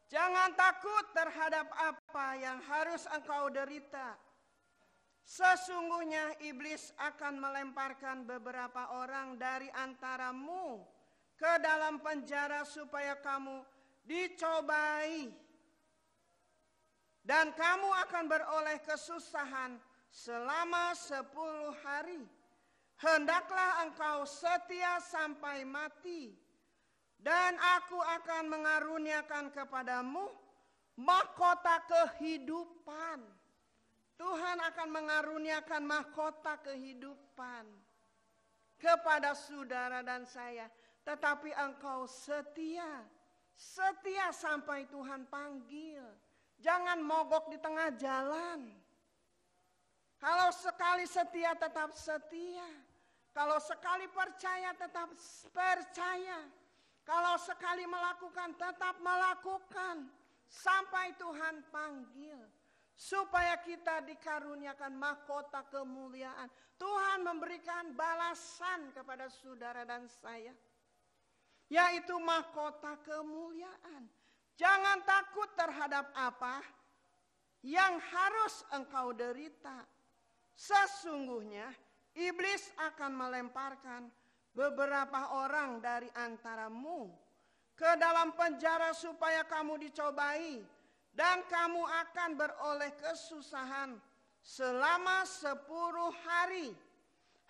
Jangan takut terhadap apa yang harus engkau derita. Sesungguhnya iblis akan melemparkan beberapa orang dari antaramu ke dalam penjara supaya kamu dicobai. Dan kamu akan beroleh kesusahan selama 10 hari. Hendaklah engkau setia sampai mati. Dan aku akan mengaruniakan kepadamu mahkota kehidupan. Tuhan akan mengaruniakan mahkota kehidupan kepada saudara dan saya. Tetapi engkau setia. Setia sampai Tuhan panggil. Jangan mogok di tengah jalan. Kalau sekali setia tetap setia. Kalau sekali percaya tetap percaya. Kalau sekali melakukan, tetap melakukan. Sampai Tuhan panggil. supaya kita dikaruniakan mahkota kemuliaan. Tuhan memberikan balasan kepada saudara dan saya, yaitu mahkota kemuliaan. Jangan takut terhadap apa yang harus engkau derita. Sesungguhnya iblis akan melemparkan beberapa orang dari antaramu ke dalam penjara supaya kamu dicobai, dan kamu akan beroleh kesusahan selama 10 hari.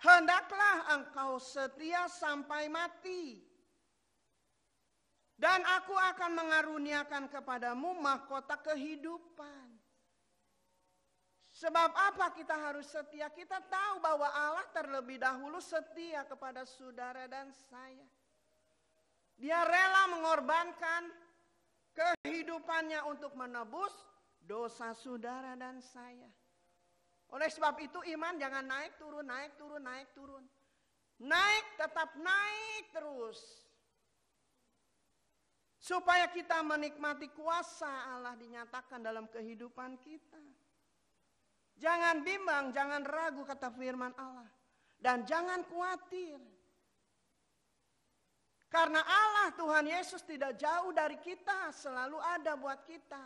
Hendaklah engkau setia sampai mati, dan aku akan mengaruniakan kepadamu mahkota kehidupan. Sebab apa kita harus setia? Kita tahu bahwa Allah terlebih dahulu setia kepada saudara dan saya. Dia rela mengorbankan kehidupannya untuk menebus dosa saudara dan saya. Oleh sebab itu iman jangan naik turun, naik turun, naik turun. Naik, tetap naik terus. Supaya kita menikmati kuasa Allah dinyatakan dalam kehidupan kita. Jangan bimbang, jangan ragu kata firman Allah. Dan jangan khawatir. Karena Allah Tuhan Yesus tidak jauh dari kita, selalu ada buat kita.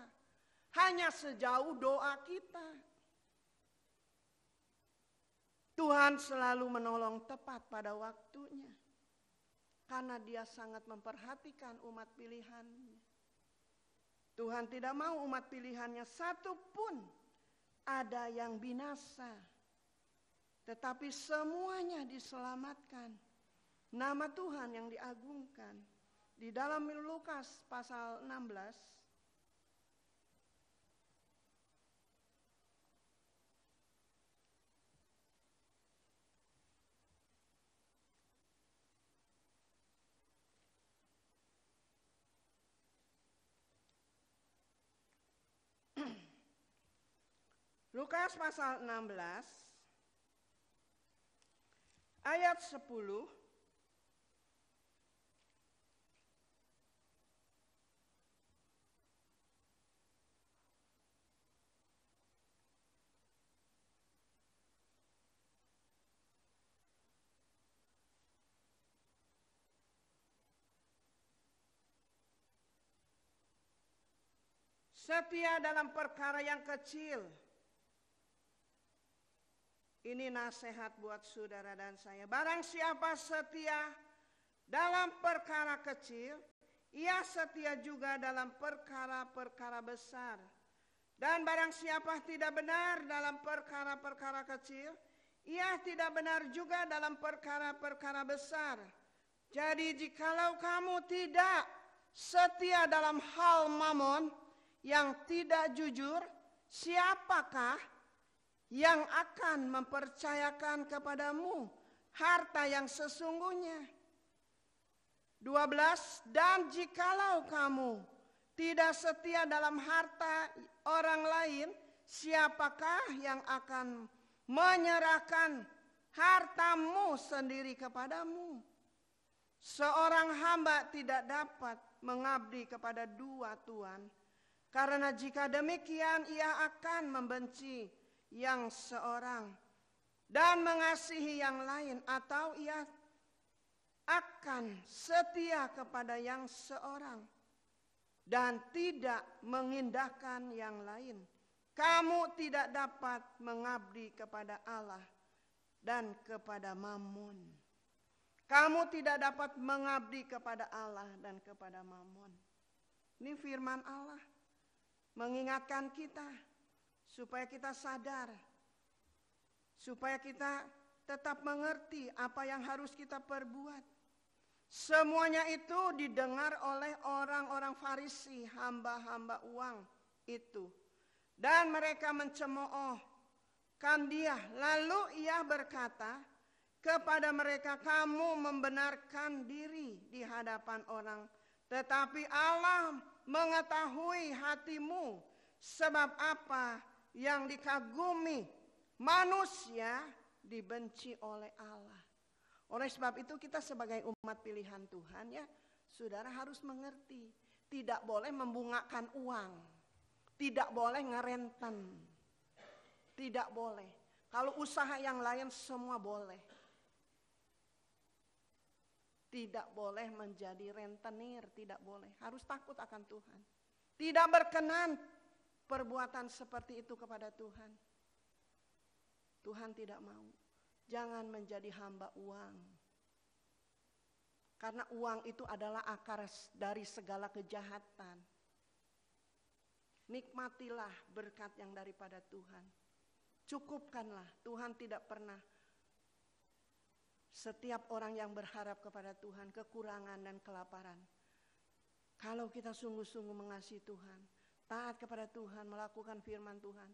Hanya sejauh doa kita. Tuhan selalu menolong tepat pada waktunya. Karena Dia sangat memperhatikan umat pilihannya. Tuhan tidak mau umat pilihannya satu pun ada yang binasa, tetapi semuanya diselamatkan. Nama Tuhan yang diagungkan. Di dalam Lukas pasal 16, Lukas pasal 16 ayat 10. Setia dalam perkara yang kecil. Ini nasihat buat saudara dan saya. Barang siapa setia dalam perkara kecil, ia setia juga dalam perkara-perkara besar. Dan barang siapa tidak benar dalam perkara-perkara kecil, ia tidak benar juga dalam perkara-perkara besar. Jadi jikalau kamu tidak setia dalam hal mamon yang tidak jujur, siapakah yang akan mempercayakan kepadamu harta yang sesungguhnya? 12. Dan jikalau kamu tidak setia dalam harta orang lain, siapakah yang akan menyerahkan hartamu sendiri kepadamu? Seorang hamba tidak dapat mengabdi kepada dua tuan, karena jika demikian ia akan membenci yang seorang dan mengasihi yang lain, atau ia akan setia kepada yang seorang dan tidak mengindahkan yang lain. Kamu tidak dapat mengabdi kepada Allah dan kepada Mammon. Kamu tidak dapat mengabdi kepada Allah dan kepada Mammon. Ini firman Allah mengingatkan kita supaya kita sadar, supaya kita tetap mengerti apa yang harus kita perbuat. Semuanya itu didengar oleh orang-orang Farisi, hamba-hamba uang itu. Dan mereka mencemoohkan Dia. Lalu Ia berkata kepada mereka, kamu membenarkan diri di hadapan orang, tetapi Allah mengetahui hatimu, sebab apa yang dikagumi manusia dibenci oleh Allah. Oleh sebab itu kita sebagai umat pilihan Tuhan ya, saudara harus mengerti, tidak boleh membungakan uang, tidak boleh ngerenten. Tidak boleh. Kalau usaha yang lain semua boleh. Tidak boleh menjadi rentenir, tidak boleh. Harus takut akan Tuhan. Tidak berkenan perbuatan seperti itu kepada Tuhan. Tuhan tidak mau. Jangan menjadi hamba uang. Karena uang itu adalah akar dari segala kejahatan. Nikmatilah berkat yang daripada Tuhan. Cukupkanlah. Tuhan tidak pernah, setiap orang yang berharap kepada Tuhan kekurangan dan kelaparan. Kalau kita sungguh-sungguh mengasihi Tuhan, taat kepada Tuhan, melakukan firman Tuhan,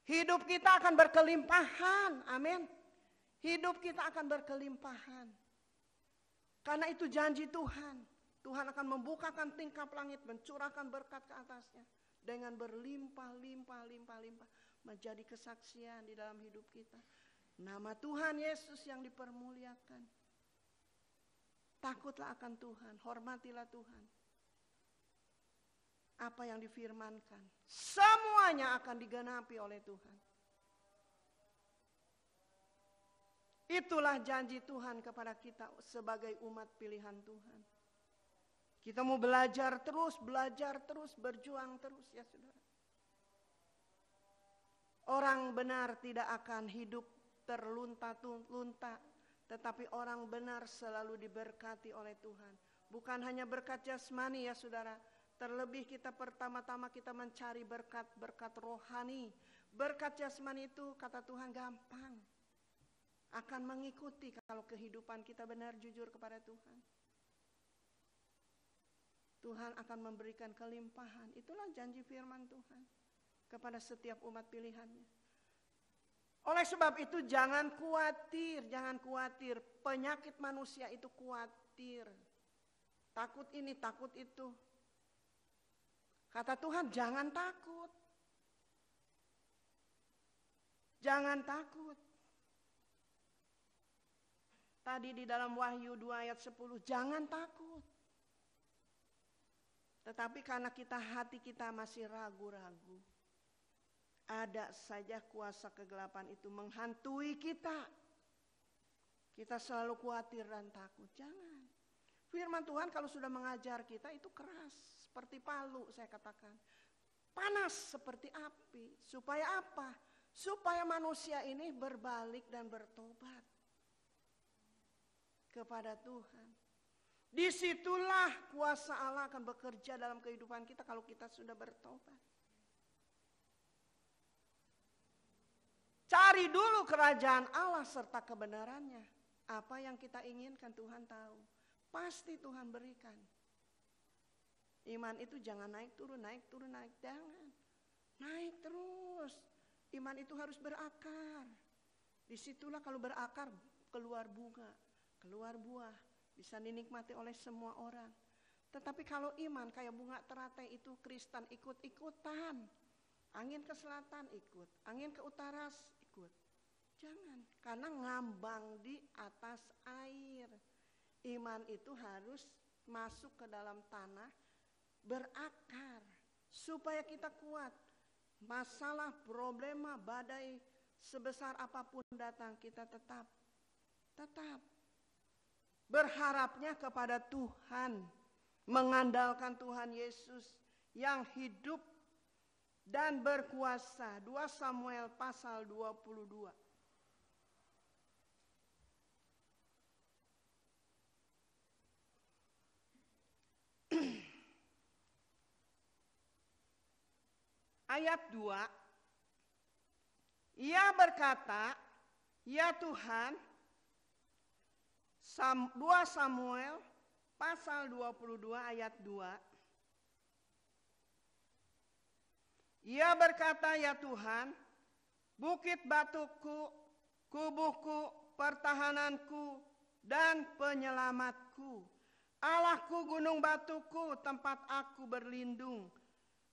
hidup kita akan berkelimpahan. Amin. Hidup kita akan berkelimpahan. Karena itu janji Tuhan. Tuhan akan membukakan tingkap langit, mencurahkan berkat ke atasnya. Dengan berlimpah-limpah menjadi kesaksian di dalam hidup kita. Nama Tuhan Yesus yang dipermuliakan. Takutlah akan Tuhan, hormatilah Tuhan. Apa yang difirmankan, semuanya akan digenapi oleh Tuhan. Itulah janji Tuhan kepada kita sebagai umat pilihan Tuhan. Kita mau belajar terus, berjuang terus ya saudara. Orang benar tidak akan hidup terlunta-lunta, tetapi orang benar selalu diberkati oleh Tuhan. Bukan hanya berkat jasmani ya saudara, terlebih kita pertama-tama kita mencari berkat rohani. Berkat jasmani itu kata Tuhan gampang. Akan mengikuti kalau kehidupan kita benar jujur kepada Tuhan. Tuhan akan memberikan kelimpahan. Itulah janji firman Tuhan kepada setiap umat pilihannya. Oleh sebab itu jangan khawatir. Penyakit manusia itu khawatir. Takut ini, takut itu. Kata Tuhan jangan takut. Jangan takut. Tadi di dalam Wahyu 2 ayat 10, jangan takut. Tetapi karena hati kita masih ragu-ragu, ada saja kuasa kegelapan itu menghantui kita. Kita selalu khawatir dan takut. Jangan. Firman Tuhan kalau sudah mengajar kita itu keras, seperti palu saya katakan. Panas seperti api. Supaya apa? Supaya manusia ini berbalik dan bertobat kepada Tuhan. Disitulah kuasa Allah akan bekerja dalam kehidupan kita kalau kita sudah bertobat. Cari dulu kerajaan Allah serta kebenarannya. Apa yang kita inginkan Tuhan tahu. Pasti Tuhan berikan. Iman itu jangan naik turun. Jangan. Naik terus. Iman itu harus berakar. Disitulah kalau berakar keluar bunga. Keluar buah, bisa dinikmati oleh semua orang. Tetapi kalau iman kayak bunga teratai itu Kristen ikut-ikutan. Angin ke selatan ikut, angin ke utara ikut. Jangan, karena ngambang di atas air. Iman itu harus masuk ke dalam tanah, berakar. Supaya kita kuat. Masalah, problema, badai sebesar apapun datang, kita tetap berharapnya kepada Tuhan, mengandalkan Tuhan Yesus yang hidup dan berkuasa. 2 Samuel pasal 22. Ayat 2. Ia berkata, "Ya Tuhan," 2 Samuel pasal 22 ayat 2. Ia berkata, "Ya Tuhan, bukit batuku, kubuhku, pertahananku, dan penyelamatku. Allahku, gunung batuku, tempat aku berlindung.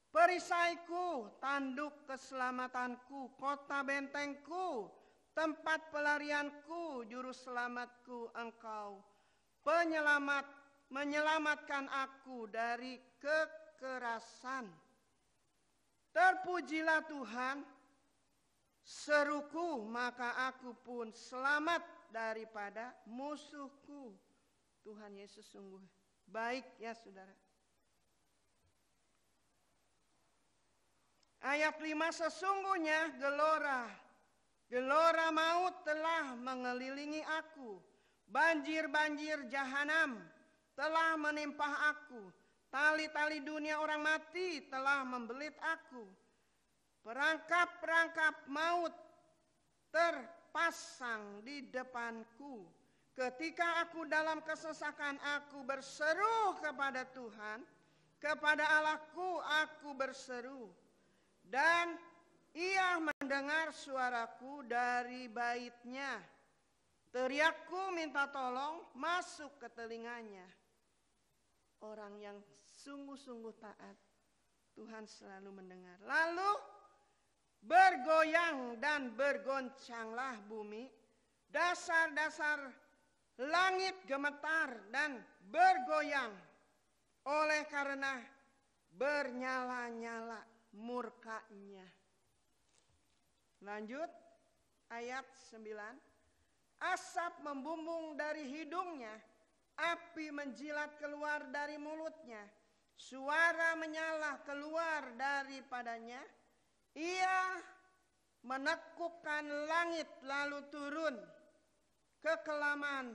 Perisaiku, tanduk keselamatanku, kota bentengku, tempat pelarianku, juru selamatku, Engkau menyelamatkan aku dari kekerasan. Terpujilah Tuhan, seruku, maka aku pun selamat daripada musuhku. Tuhan Yesus sungguh baik ya saudara. Ayat 5, sesungguhnya gelora maut telah mengelilingi aku. Banjir-banjir jahanam telah menimpa aku. Tali-tali dunia orang mati telah membelit aku. Perangkap-perangkap maut terpasang di depanku. Ketika aku dalam kesesakan, aku berseru kepada Tuhan. Kepada Allahku aku berseru. Dan Ia mendengar suaraku dari bait-Nya. Teriakku minta tolong masuk ke telinganya. Orang yang sungguh-sungguh taat, Tuhan selalu mendengar. Lalu bergoyang dan bergoncanglah bumi. Dasar-dasar langit gemetar dan bergoyang oleh karena bernyala-nyala murka-Nya. Lanjut ayat 9. Asap membumbung dari hidungnya, api menjilat keluar dari mulutnya, suara menyala keluar daripadanya. Ia menekukkan langit lalu turun, kekelaman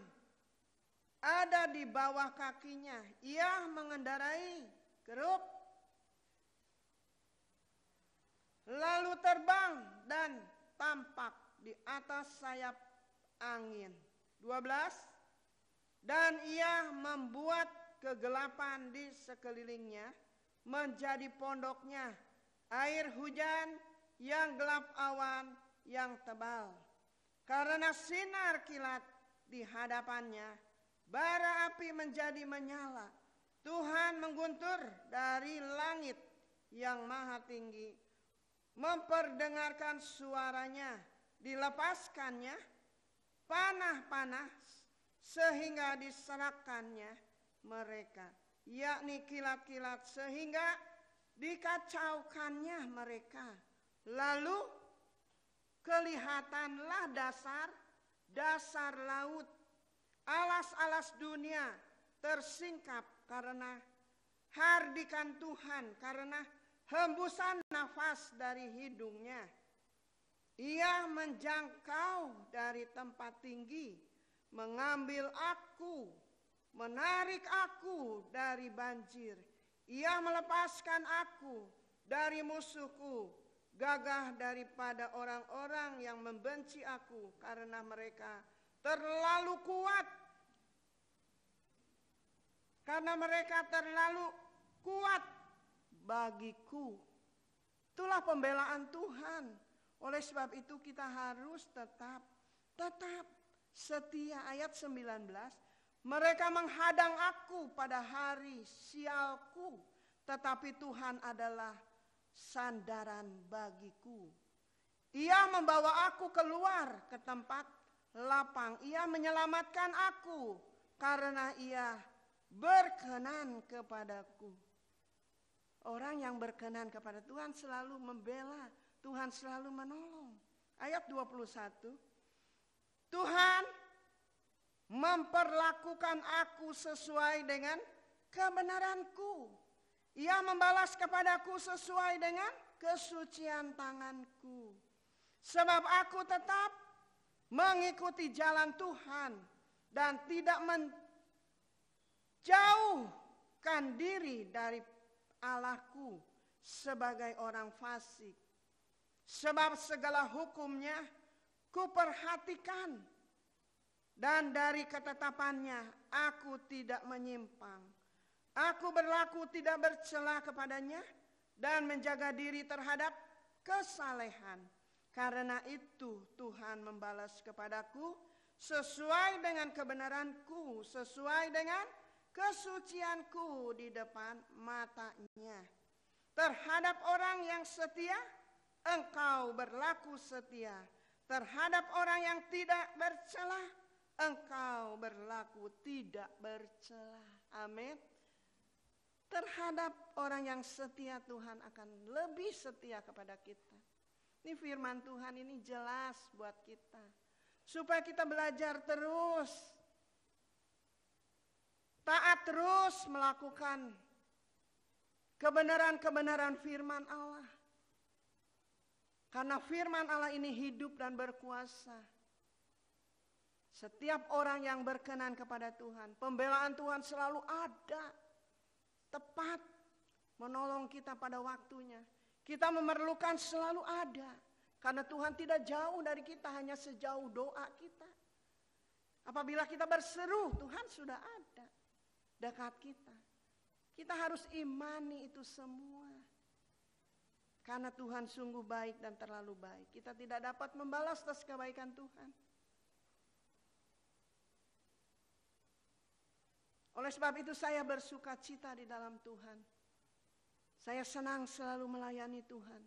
ada di bawah kakinya. Ia mengendarai keruk, lalu terbang dan tampak di atas sayap angin. 12. Dan Ia membuat kegelapan di sekelilingnya menjadi pondoknya, air hujan yang gelap, awan yang tebal. Karena sinar kilat di hadapannya, bara api menjadi menyala. Tuhan mengguntur dari langit yang maha tinggi, memperdengarkan suaranya, dilepaskannya panah-panah sehingga diserahkannya mereka, yakni kilat-kilat sehingga dikacaukannya mereka. Lalu kelihatanlah dasar laut, alas-alas dunia tersingkap karena hardikan Tuhan, karena hembusan nafas dari hidungnya. Ia menjangkau dari tempat tinggi, mengambil aku, menarik aku dari banjir. Ia melepaskan aku dari musuhku, gagah daripada orang-orang yang membenci aku, karena mereka terlalu kuat. Karena mereka terlalu kuat bagiku. Itulah pembelaan Tuhan. Oleh sebab itu kita harus tetap setia. Ayat 19. Mereka menghadang aku pada hari sialku, tetapi Tuhan adalah sandaran bagiku. Ia membawa aku keluar ke tempat lapang. Ia menyelamatkan aku karena Ia berkenan kepadaku. Orang yang berkenan kepada Tuhan selalu membela, Tuhan selalu menolong. Ayat 21. Tuhan memperlakukan aku sesuai dengan kebenaranku. Ia membalas kepadaku sesuai dengan kesucian tanganku. Sebab aku tetap mengikuti jalan Tuhan dan tidak menjauhkan diri dari Allahku sebagai orang fasik. Sebab segala hukumnya kuperhatikan, dan dari ketetapannya aku tidak menyimpang. Aku berlaku tidak bercela kepadanya dan menjaga diri terhadap kesalehan. Karena itu Tuhan membalas kepadaku sesuai dengan kebenaranku, sesuai dengan kesucianku di depan matanya. Terhadap orang yang setia, engkau berlaku setia. Terhadap orang yang tidak bercela, engkau berlaku tidak bercela. Amin. Terhadap orang yang setia, Tuhan akan lebih setia kepada kita. Ini firman Tuhan ini jelas buat kita. Supaya kita belajar terus. Taat terus melakukan kebenaran-kebenaran firman Allah. Karena firman Allah ini hidup dan berkuasa. Setiap orang yang berkenan kepada Tuhan, pembelaan Tuhan selalu ada. Tepat menolong kita pada waktunya. Kita memerlukan selalu ada. Karena Tuhan tidak jauh dari kita, hanya sejauh doa kita. Apabila kita berseru, Tuhan sudah ada dekat kita. Kita harus imani itu semua. Karena Tuhan sungguh baik dan terlalu baik. Kita tidak dapat membalas atas kebaikan Tuhan. Oleh sebab itu saya bersuka cita di dalam Tuhan. Saya senang selalu melayani Tuhan.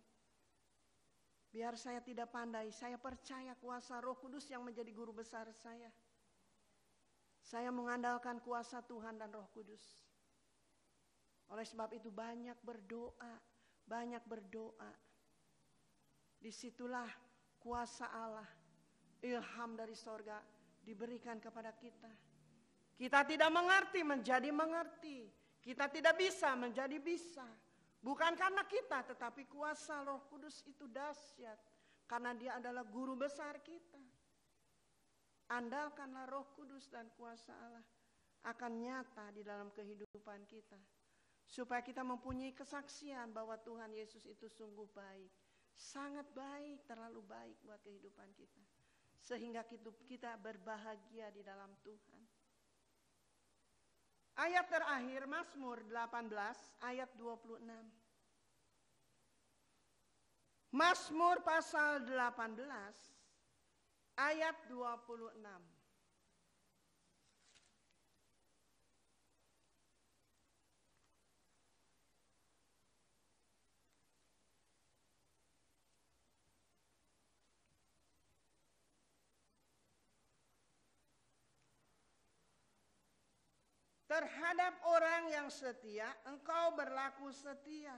Biar saya tidak pandai, saya percaya kuasa Roh Kudus yang menjadi guru besar saya. Saya mengandalkan kuasa Tuhan dan Roh Kudus. Oleh sebab itu banyak berdoa, banyak berdoa. Disitulah kuasa Allah, ilham dari sorga diberikan kepada kita. Kita tidak mengerti menjadi mengerti. Kita tidak bisa menjadi bisa. Bukan karena kita, tetapi kuasa Roh Kudus itu dahsyat. Karena dia adalah guru besar kita. Andalkanlah Roh Kudus dan kuasa Allah akan nyata di dalam kehidupan kita. Supaya kita mempunyai kesaksian bahwa Tuhan Yesus itu sungguh baik. Sangat baik, terlalu baik buat kehidupan kita. Sehingga kita berbahagia di dalam Tuhan. Ayat terakhir Mazmur 18 ayat 26. Mazmur pasal 18 ayat 26. Terhadap orang yang setia, engkau berlaku setia.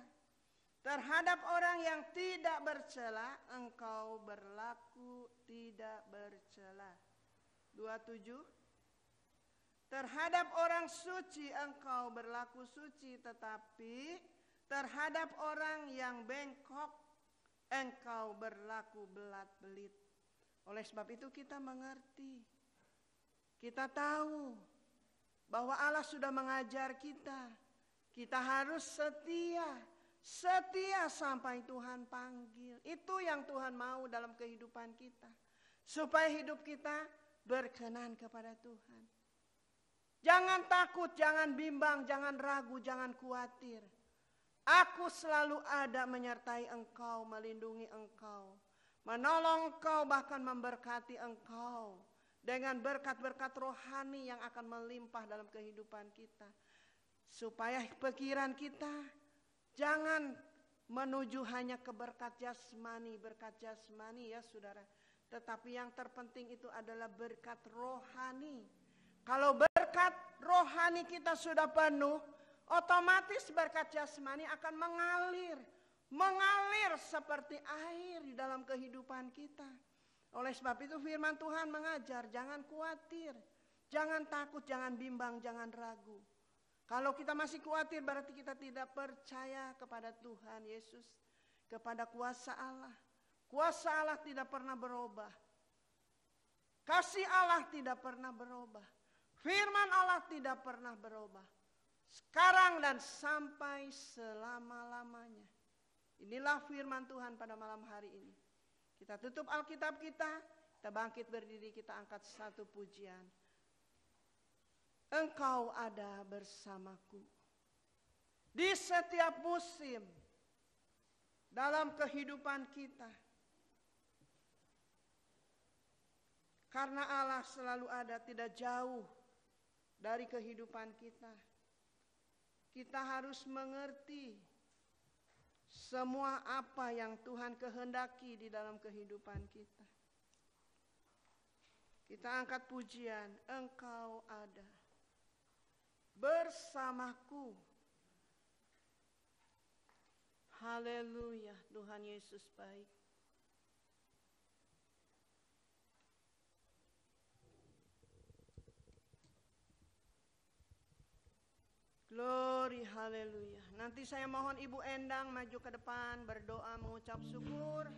Terhadap orang yang tidak bercela, engkau berlaku tidak bercela. 27. Terhadap orang suci, engkau berlaku suci, tetapi terhadap orang yang bengkok, engkau berlaku belat-belit. Oleh sebab itu kita mengerti. Kita tahu bahwa Allah sudah mengajar kita. Kita harus setia. Setia sampai Tuhan panggil. Itu yang Tuhan mau dalam kehidupan kita. Supaya hidup kita berkenan kepada Tuhan. Jangan takut, jangan bimbang, jangan ragu, jangan khawatir. Aku selalu ada menyertai engkau, melindungi engkau. Menolong engkau, bahkan memberkati engkau. Dengan berkat-berkat rohani yang akan melimpah dalam kehidupan kita. Supaya pikiran kita jangan menuju hanya ke berkat jasmani ya saudara. Tetapi yang terpenting itu adalah berkat rohani. Kalau berkat rohani kita sudah penuh, otomatis berkat jasmani akan mengalir. Mengalir seperti air di dalam kehidupan kita. Oleh sebab itu firman Tuhan mengajar, jangan khawatir, jangan takut, jangan bimbang, jangan ragu. Kalau kita masih khawatir berarti kita tidak percaya kepada Tuhan Yesus, kepada kuasa Allah. Kuasa Allah tidak pernah berubah. Kasih Allah tidak pernah berubah. Firman Allah tidak pernah berubah. Sekarang dan sampai selama-lamanya. Inilah firman Tuhan pada malam hari ini. Kita tutup Alkitab kita bangkit berdiri, kita angkat satu pujian. Engkau ada bersamaku. Di setiap musim dalam kehidupan kita. Karena Allah selalu ada, tidak jauh dari kehidupan kita. Kita harus mengerti semua apa yang Tuhan kehendaki di dalam kehidupan kita. Kita angkat pujian, engkau ada bersamaku. Haleluya, Tuhan Yesus baik. haleluya. Nanti saya mohon Ibu Endang maju ke depan berdoa mengucap syukur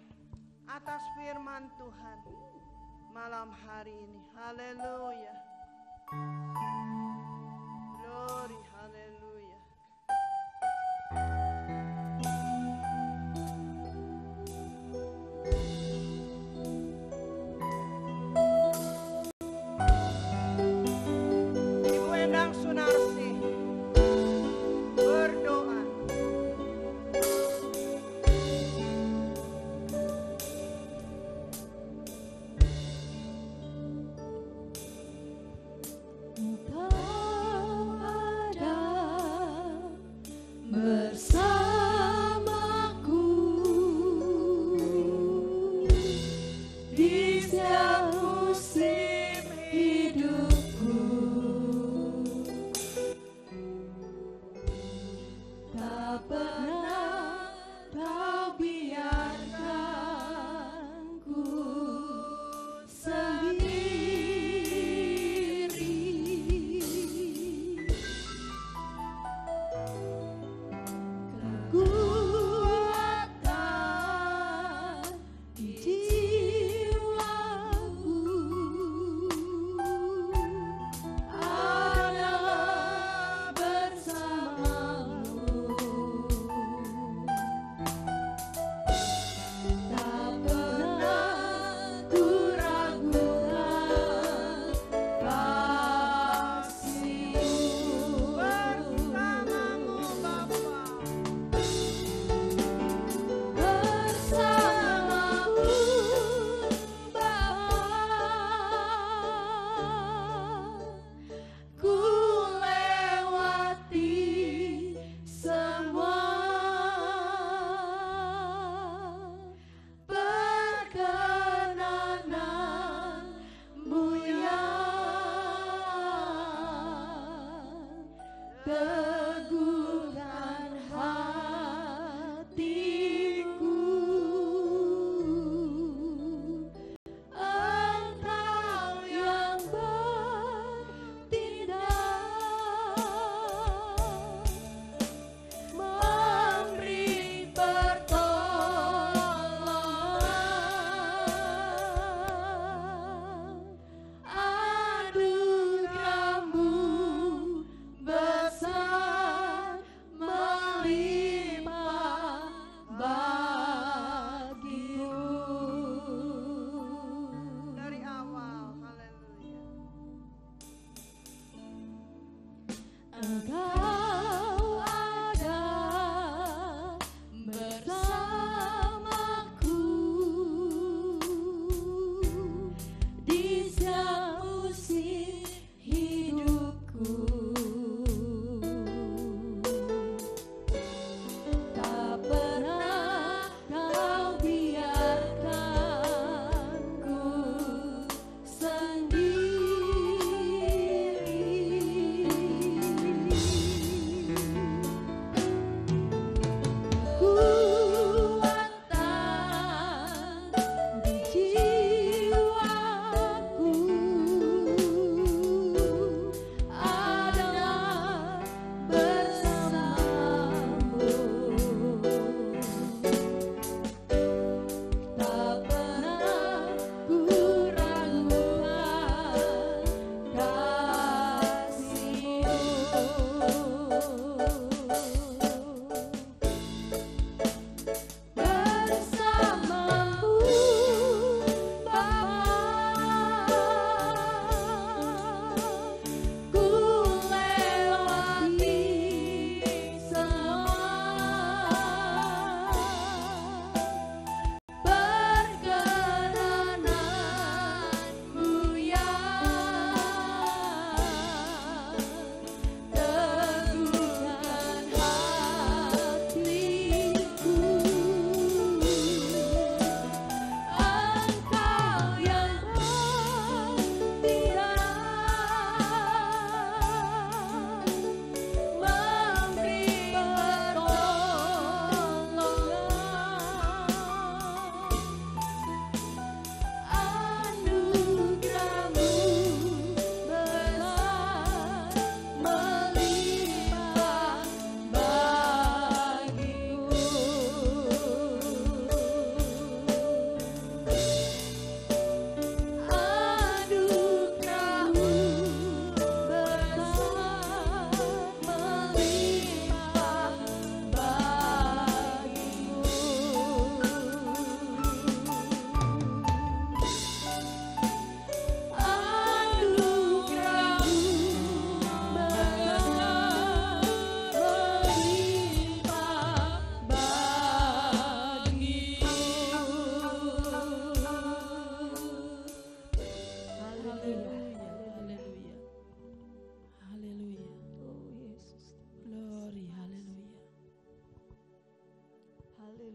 atas firman Tuhan malam hari ini. Haleluya. Glory, haleluya. Ibu Endang Sunarsi berdoa. Engkau ada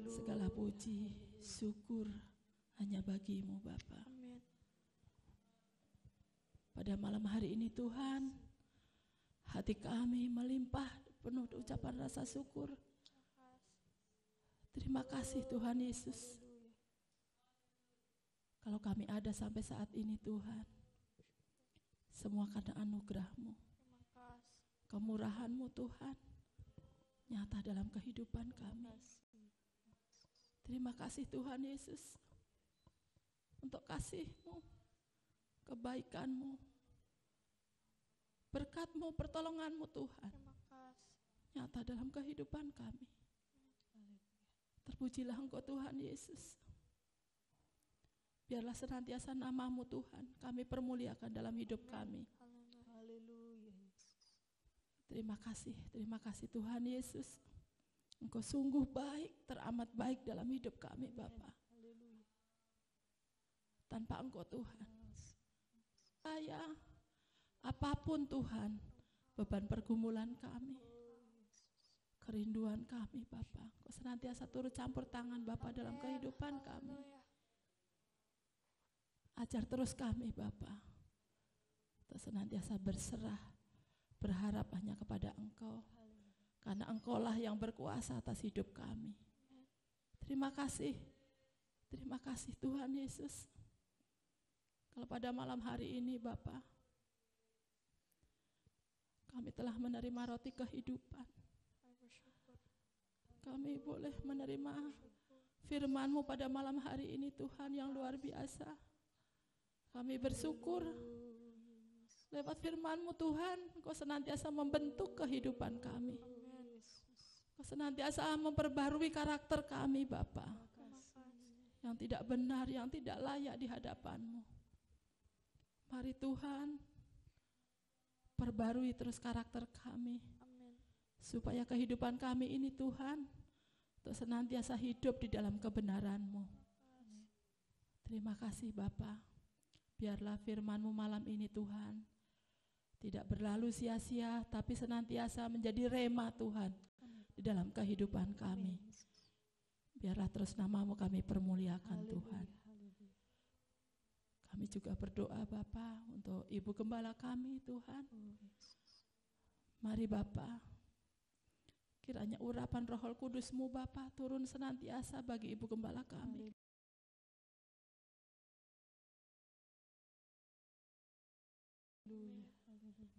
Segala puji, syukur hanya bagi-Mu Bapa. Amin. Pada malam hari ini Tuhan, hati kami melimpah penuh ucapan rasa syukur. Terima kasih Tuhan Yesus. Kalau kami ada sampai saat ini Tuhan, semua karena anugerah-Mu, Terima kasih. kemurahan-Mu Tuhan, nyata dalam kehidupan kami. Terima kasih Tuhan Yesus, untuk kasih-Mu, kebaikan-Mu, berkat-Mu, pertolongan-Mu Tuhan, Terima kasih. nyata dalam kehidupan kami. Terpujilah Engkau Tuhan Yesus. Biarlah senantiasa nama-Mu Tuhan kami permuliakan dalam hidup kami. Haleluya. Terima kasih Tuhan Yesus. Engkau sungguh baik, teramat baik dalam hidup kami Bapa. Tanpa Engkau Tuhan, saya apapun Tuhan, beban pergumulan kami, kerinduan kami Bapa, Engkau senantiasa turut campur tangan Bapa dalam kehidupan kami. Ajar terus kami Bapa, untuk senantiasa berserah, berharap hanya kepada Engkau, karena Engkaulah yang berkuasa atas hidup kami. Terima kasih Tuhan Yesus. Kalau pada malam hari ini Bapa, kami telah menerima roti kehidupan. Kami boleh menerima firman-Mu pada malam hari ini Tuhan yang luar biasa. Kami bersyukur lewat firman-Mu Tuhan, Engkau senantiasa membentuk kehidupan kami. Engkau senantiasa memperbarui karakter kami Bapa, yang tidak benar, yang tidak layak di hadapan-Mu. Mari Tuhan, perbarui terus karakter kami, supaya kehidupan kami ini Tuhan, untuk senantiasa hidup di dalam kebenaran-Mu. Terima kasih Bapa. Biarlah firman-Mu malam ini Tuhan, tidak berlalu sia-sia, tapi senantiasa menjadi rema Tuhan di dalam kehidupan kami. Biarlah terus nama-Mu kami permuliakan Tuhan. Kami juga berdoa Bapa untuk Ibu Gembala kami Tuhan. Mari Bapa, kiranya urapan Roh Kudus-Mu Bapa turun senantiasa bagi Ibu Gembala kami.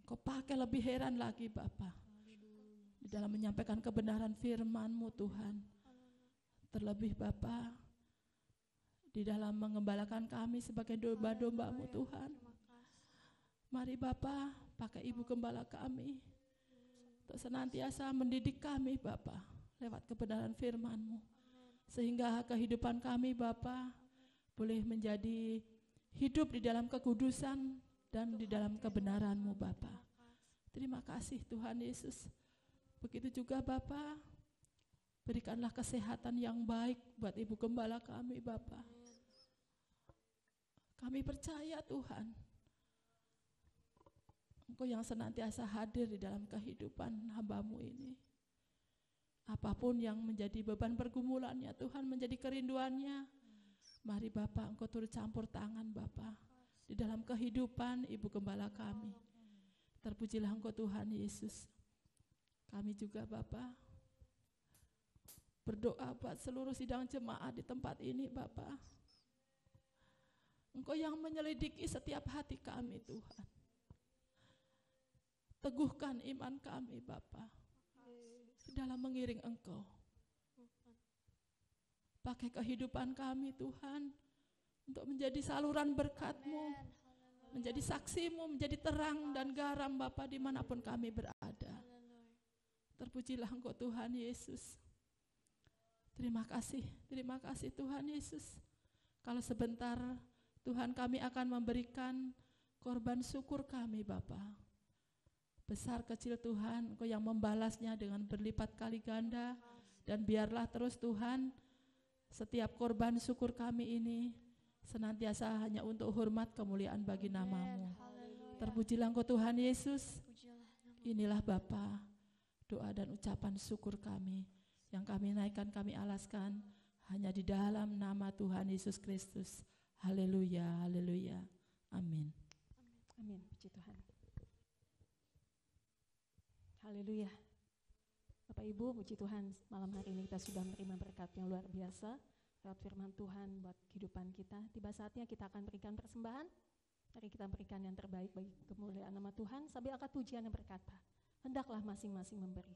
Kau pakai lebih heran lagi Bapa, di dalam menyampaikan kebenaran firman-Mu Tuhan. Terlebih Bapa, di dalam mengembalakan kami sebagai domba-domba-Mu Tuhan. Mari Bapa, pakai Ibu Gembala kami untuk senantiasa mendidik kami Bapa lewat kebenaran firman-Mu, sehingga kehidupan kami Bapa boleh menjadi hidup di dalam kekudusan dan di dalam kebenaran-Mu Bapa. Terima kasih Tuhan Yesus. Begitu juga Bapa, berikanlah kesehatan yang baik buat Ibu Gembala kami Bapa. Kami percaya Tuhan, Engkau yang senantiasa hadir di dalam kehidupan hamba-Mu ini. Apapun yang menjadi beban pergumulannya Tuhan, menjadi kerinduannya, mari Bapa Engkau turut campur tangan Bapa di dalam kehidupan Ibu Gembala kami. Terpujilah Engkau Tuhan Yesus. Kami juga Bapa berdoa buat seluruh sidang jemaat di tempat ini Bapa. Engkau yang menyelidiki setiap hati kami Tuhan. Teguhkan iman kami Bapa di dalam mengiring Engkau. Pakai kehidupan kami Tuhan untuk menjadi saluran berkat-Mu, menjadi saksi-Mu, menjadi terang dan garam Bapa dimanapun kami berada. Terpujilah Engkau Tuhan Yesus. Terima kasih Tuhan Yesus. Kalau sebentar Tuhan kami akan memberikan korban syukur kami Bapa. Besar kecil Tuhan, Engkau yang membalasnya dengan berlipat kali ganda. Dan biarlah terus Tuhan, setiap korban syukur kami ini senantiasa hanya untuk hormat kemuliaan bagi nama-Mu. Terpujilah Engkau Tuhan Yesus. Inilah Bapa, doa dan ucapan syukur kami yang kami naikkan, kami alaskan hanya di dalam nama Tuhan Yesus Kristus. Haleluya, haleluya, amin. Amin, puji Tuhan. Haleluya. Bapak Ibu, puji Tuhan, malam hari ini kita sudah menerima berkat yang luar biasa lewat firman Tuhan buat kehidupan kita. Tiba saatnya kita akan berikan persembahan. Mari kita berikan yang terbaik bagi kemuliaan nama Tuhan sambil angkat pujian yang berkata, hendaklah masing-masing memberi.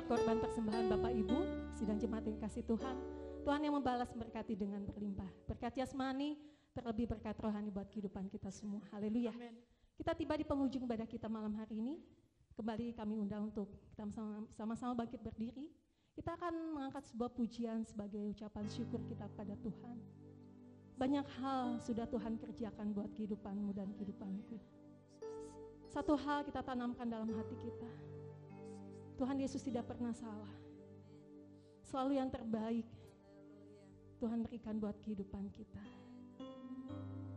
Korban persembahan Bapak Ibu, sidang jemaat yang kasih Tuhan, Tuhan yang membalas memberkati dengan berlimpah, berkat jasmani, terlebih berkat rohani buat kehidupan kita semua. Haleluya. Kita tiba di penghujung ibadah kita malam hari ini. Kembali kami undang untuk kita sama-sama bangkit berdiri. Kita akan mengangkat sebuah pujian sebagai ucapan syukur kita kepada Tuhan. Banyak hal sudah Tuhan kerjakan buat kehidupanmu dan kehidupanku. Satu hal kita tanamkan dalam hati kita. Tuhan Yesus tidak pernah salah. Selalu yang terbaik Tuhan berikan buat kehidupan kita.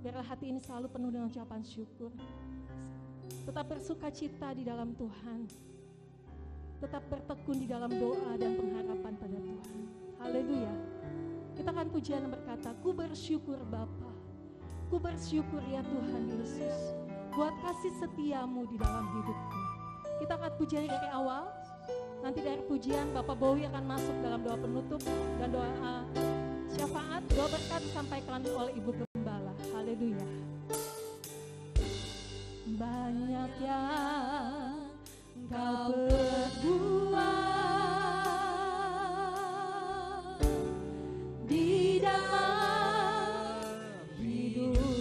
Biarlah hati ini selalu penuh dengan ucapan syukur. Tetap bersuka cita di dalam Tuhan. Tetap bertekun di dalam doa dan pengharapan pada Tuhan. Haleluya. Kita akan pujian yang berkata, ku bersyukur Bapa. Ku bersyukur ya Tuhan Yesus buat kasih setiamu di dalam hidupku. Kita akan pujian dari awal. Nanti dari pujian Bapak Bowie akan masuk dalam doa penutup dan doa syafaat, doa berkat disampaikan oleh Ibu Gembala. Haleluya. Banyak yang Engkau berbuat di dalam hidupku.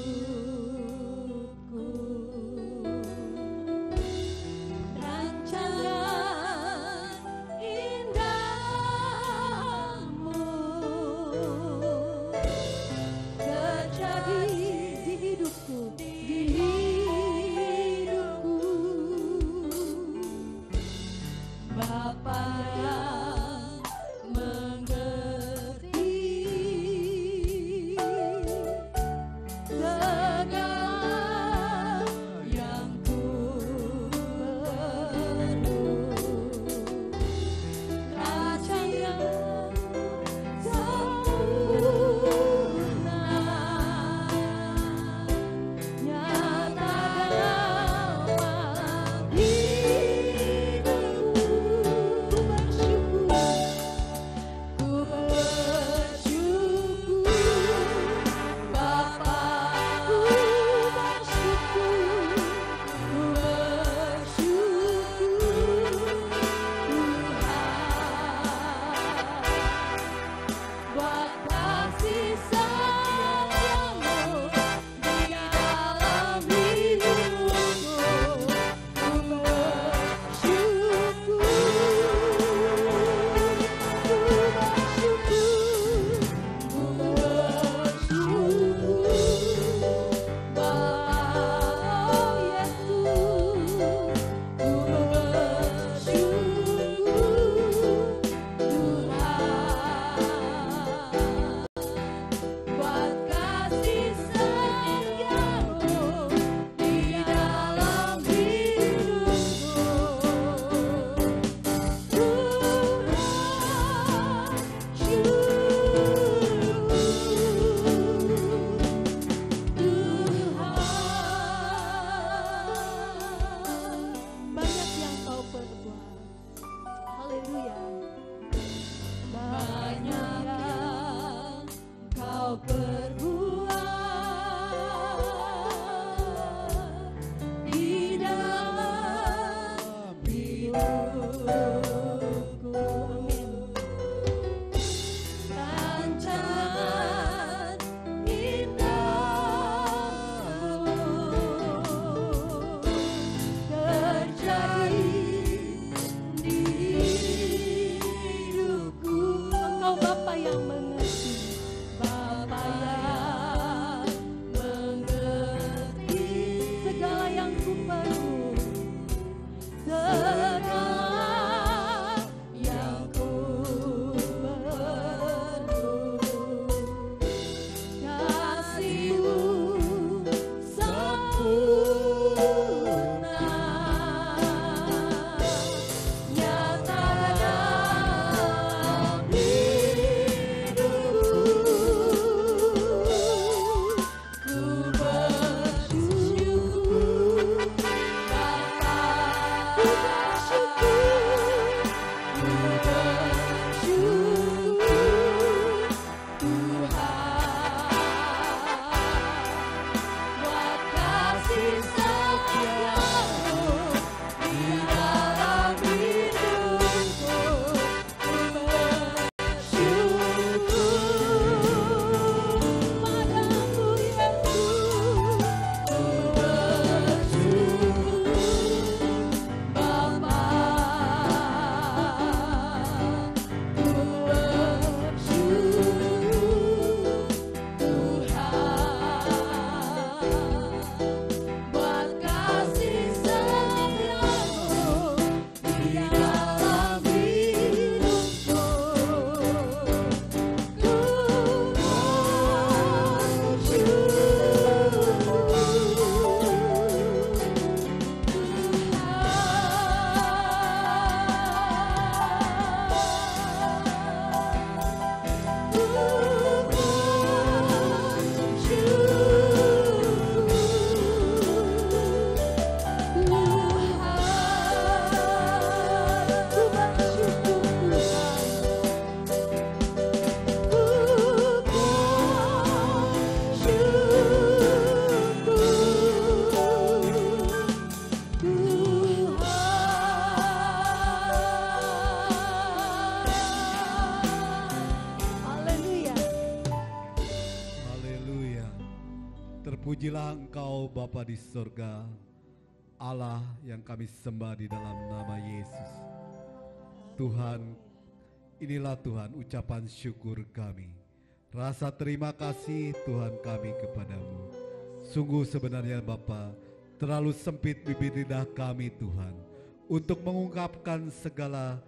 Terpujilah Engkau Bapa di surga, Allah yang kami sembah di dalam nama Yesus. Tuhan, inilah Tuhan ucapan syukur kami. Rasa terima kasih Tuhan kami kepadamu. Sungguh sebenarnya Bapa, terlalu sempit bibir lidah kami Tuhan untuk mengungkapkan segala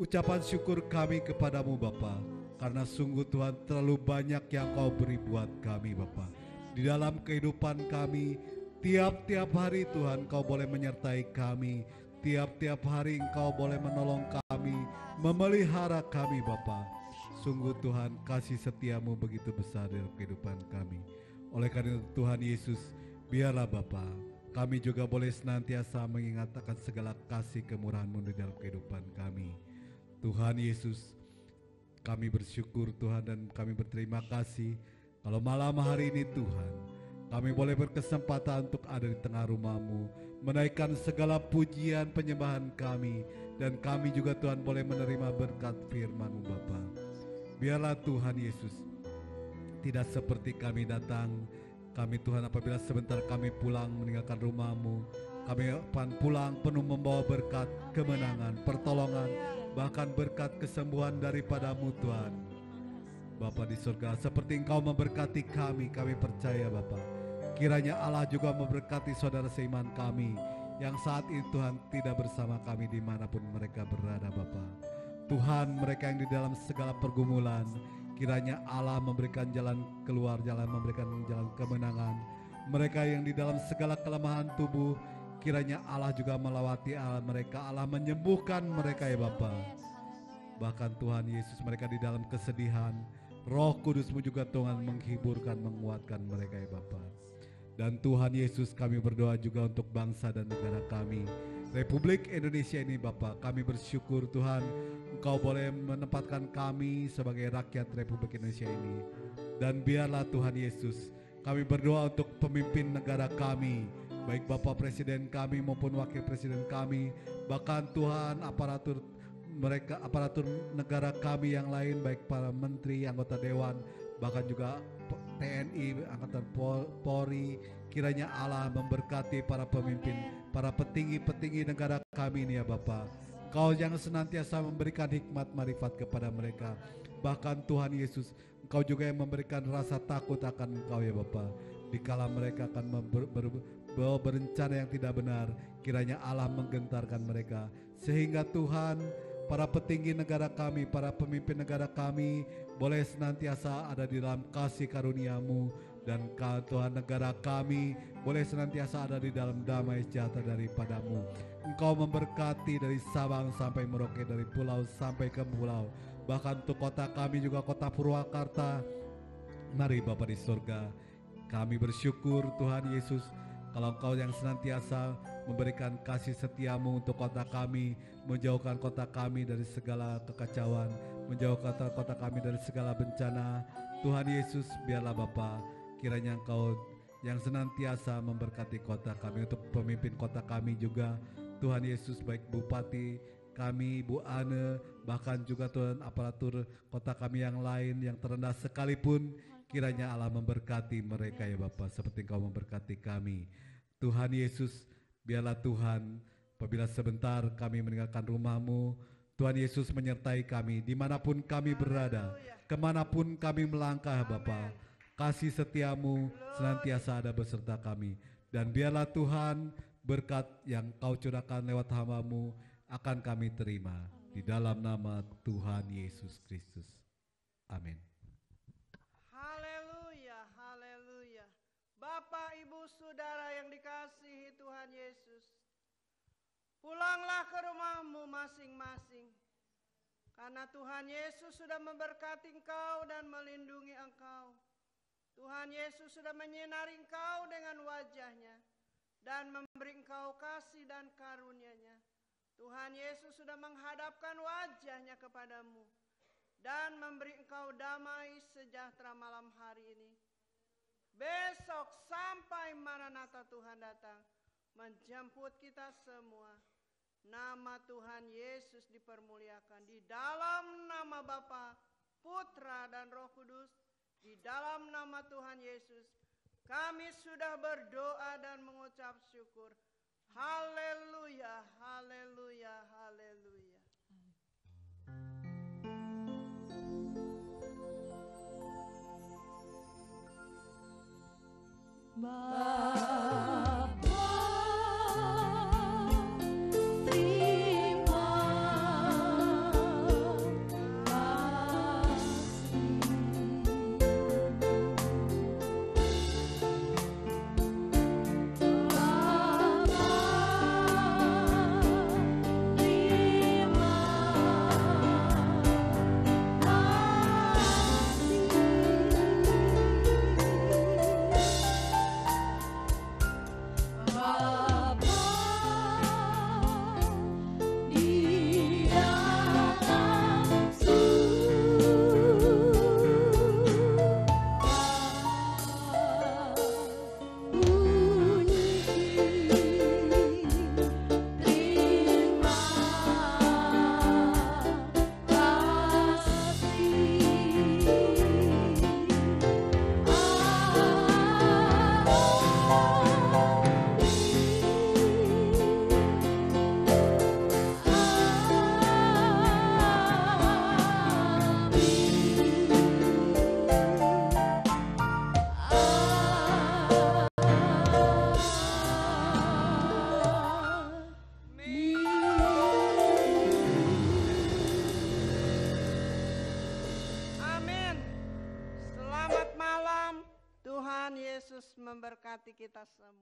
ucapan syukur kami kepadamu Bapa, karena sungguh Tuhan terlalu banyak yang Kau beri buat kami Bapa. Di dalam kehidupan kami, tiap-tiap hari Tuhan Kau boleh menyertai kami. Tiap-tiap hari Engkau boleh menolong kami, memelihara kami Bapa. Sungguh Tuhan, kasih setiamu begitu besar dalam kehidupan kami. Oleh karena itu Tuhan Yesus, biarlah Bapa, kami juga boleh senantiasa mengingatkan segala kasih kemurahan-Mu di dalam kehidupan kami. Tuhan Yesus, kami bersyukur Tuhan dan kami berterima kasih kalau malam hari ini Tuhan, kami boleh berkesempatan untuk ada di tengah rumah-Mu, menaikkan segala pujian penyembahan kami, dan kami juga Tuhan boleh menerima berkat firman-Mu Bapa. Biarlah Tuhan Yesus, tidak seperti kami datang, kami Tuhan apabila sebentar kami pulang meninggalkan rumah-Mu, kami akan pulang penuh membawa berkat, kemenangan, pertolongan, bahkan berkat kesembuhan daripada-Mu Tuhan. Bapa di surga, seperti Engkau memberkati kami percaya Bapa. Kiranya Allah juga memberkati saudara seiman kami yang saat ini Tuhan tidak bersama kami dimanapun mereka berada Bapa. Tuhan, mereka yang di dalam segala pergumulan, kiranya Allah memberikan jalan keluar, memberikan jalan kemenangan. Mereka yang di dalam segala kelemahan tubuh, kiranya Allah juga melawati mereka, Allah menyembuhkan mereka ya Bapa. Bahkan Tuhan Yesus, mereka di dalam kesedihan, Roh Kudus-Mu juga Tuhan menghiburkan, menguatkan mereka ya Bapa. Dan Tuhan Yesus, kami berdoa juga untuk bangsa dan negara kami, Republik Indonesia ini Bapa. Kami bersyukur Tuhan, Engkau boleh menempatkan kami sebagai rakyat Republik Indonesia ini. Dan biarlah Tuhan Yesus, kami berdoa untuk pemimpin negara kami, baik Bapak Presiden kami maupun Wakil Presiden kami, bahkan Tuhan aparatur negara kami yang lain, baik para menteri, anggota dewan, bahkan juga TNI, Angkatan Polri. Kiranya Allah memberkati para pemimpin, para petinggi-petinggi negara kami ini ya Bapa. Engkau yang senantiasa memberikan hikmat marifat kepada mereka. Bahkan Tuhan Yesus, Engkau juga yang memberikan rasa takut akan Engkau ya Bapa. Dikala mereka akan berencana yang tidak benar, kiranya Allah menggentarkan mereka, sehingga Tuhan, para petinggi negara kami, para pemimpin negara kami boleh senantiasa ada di dalam kasih karunia-Mu, dan Tuhan negara kami boleh senantiasa ada di dalam damai sejahtera daripada-Mu. Engkau memberkati dari Sabang sampai Merauke, dari pulau sampai ke pulau, bahkan untuk kota kami juga kota Purwakarta. Mari Bapa di surga, kami bersyukur Tuhan Yesus, kalau Engkau yang senantiasa memberikan kasih setia-Mu untuk kota kami, menjauhkan kota kami dari segala kekacauan, menjauhkan kota kami dari segala bencana. Tuhan Yesus, biarlah Bapa, kiranya Engkau yang senantiasa memberkati kota kami, untuk pemimpin kota kami juga. Tuhan Yesus, baik Bupati kami, Bu Ane, bahkan juga Tuhan aparatur kota kami yang lain yang terendah sekalipun, kiranya Allah memberkati mereka ya Bapa, seperti Engkau memberkati kami. Tuhan Yesus, biarlah Tuhan, apabila sebentar kami meninggalkan rumah-Mu, Tuhan Yesus menyertai kami dimanapun kami berada, kemanapun kami melangkah Bapa. Kasih setia-Mu senantiasa ada beserta kami. Dan biarlah Tuhan, berkat yang Kau curahkan lewat hamba-Mu akan kami terima. Di dalam nama Tuhan Yesus Kristus. Amin. Haleluya, haleluya. Bapak, Ibu, Saudara yang dikasihi Tuhan Yesus, pulanglah ke rumahmu masing-masing, karena Tuhan Yesus sudah memberkati engkau dan melindungi engkau. Tuhan Yesus sudah menyinari engkau dengan wajah-Nya dan memberi engkau kasih dan karunia-Nya. Tuhan Yesus sudah menghadapkan wajah-Nya kepadamu dan memberi engkau damai sejahtera malam hari ini. Besok sampai Maranatha Tuhan datang menjemput kita semua. Nama Tuhan Yesus dipermuliakan di dalam nama Bapa, Putra dan Roh Kudus. Di dalam nama Tuhan Yesus Kami sudah berdoa dan mengucap syukur. Haleluya, haleluya, haleluya. Bapa, Yesus memberkati kita semua.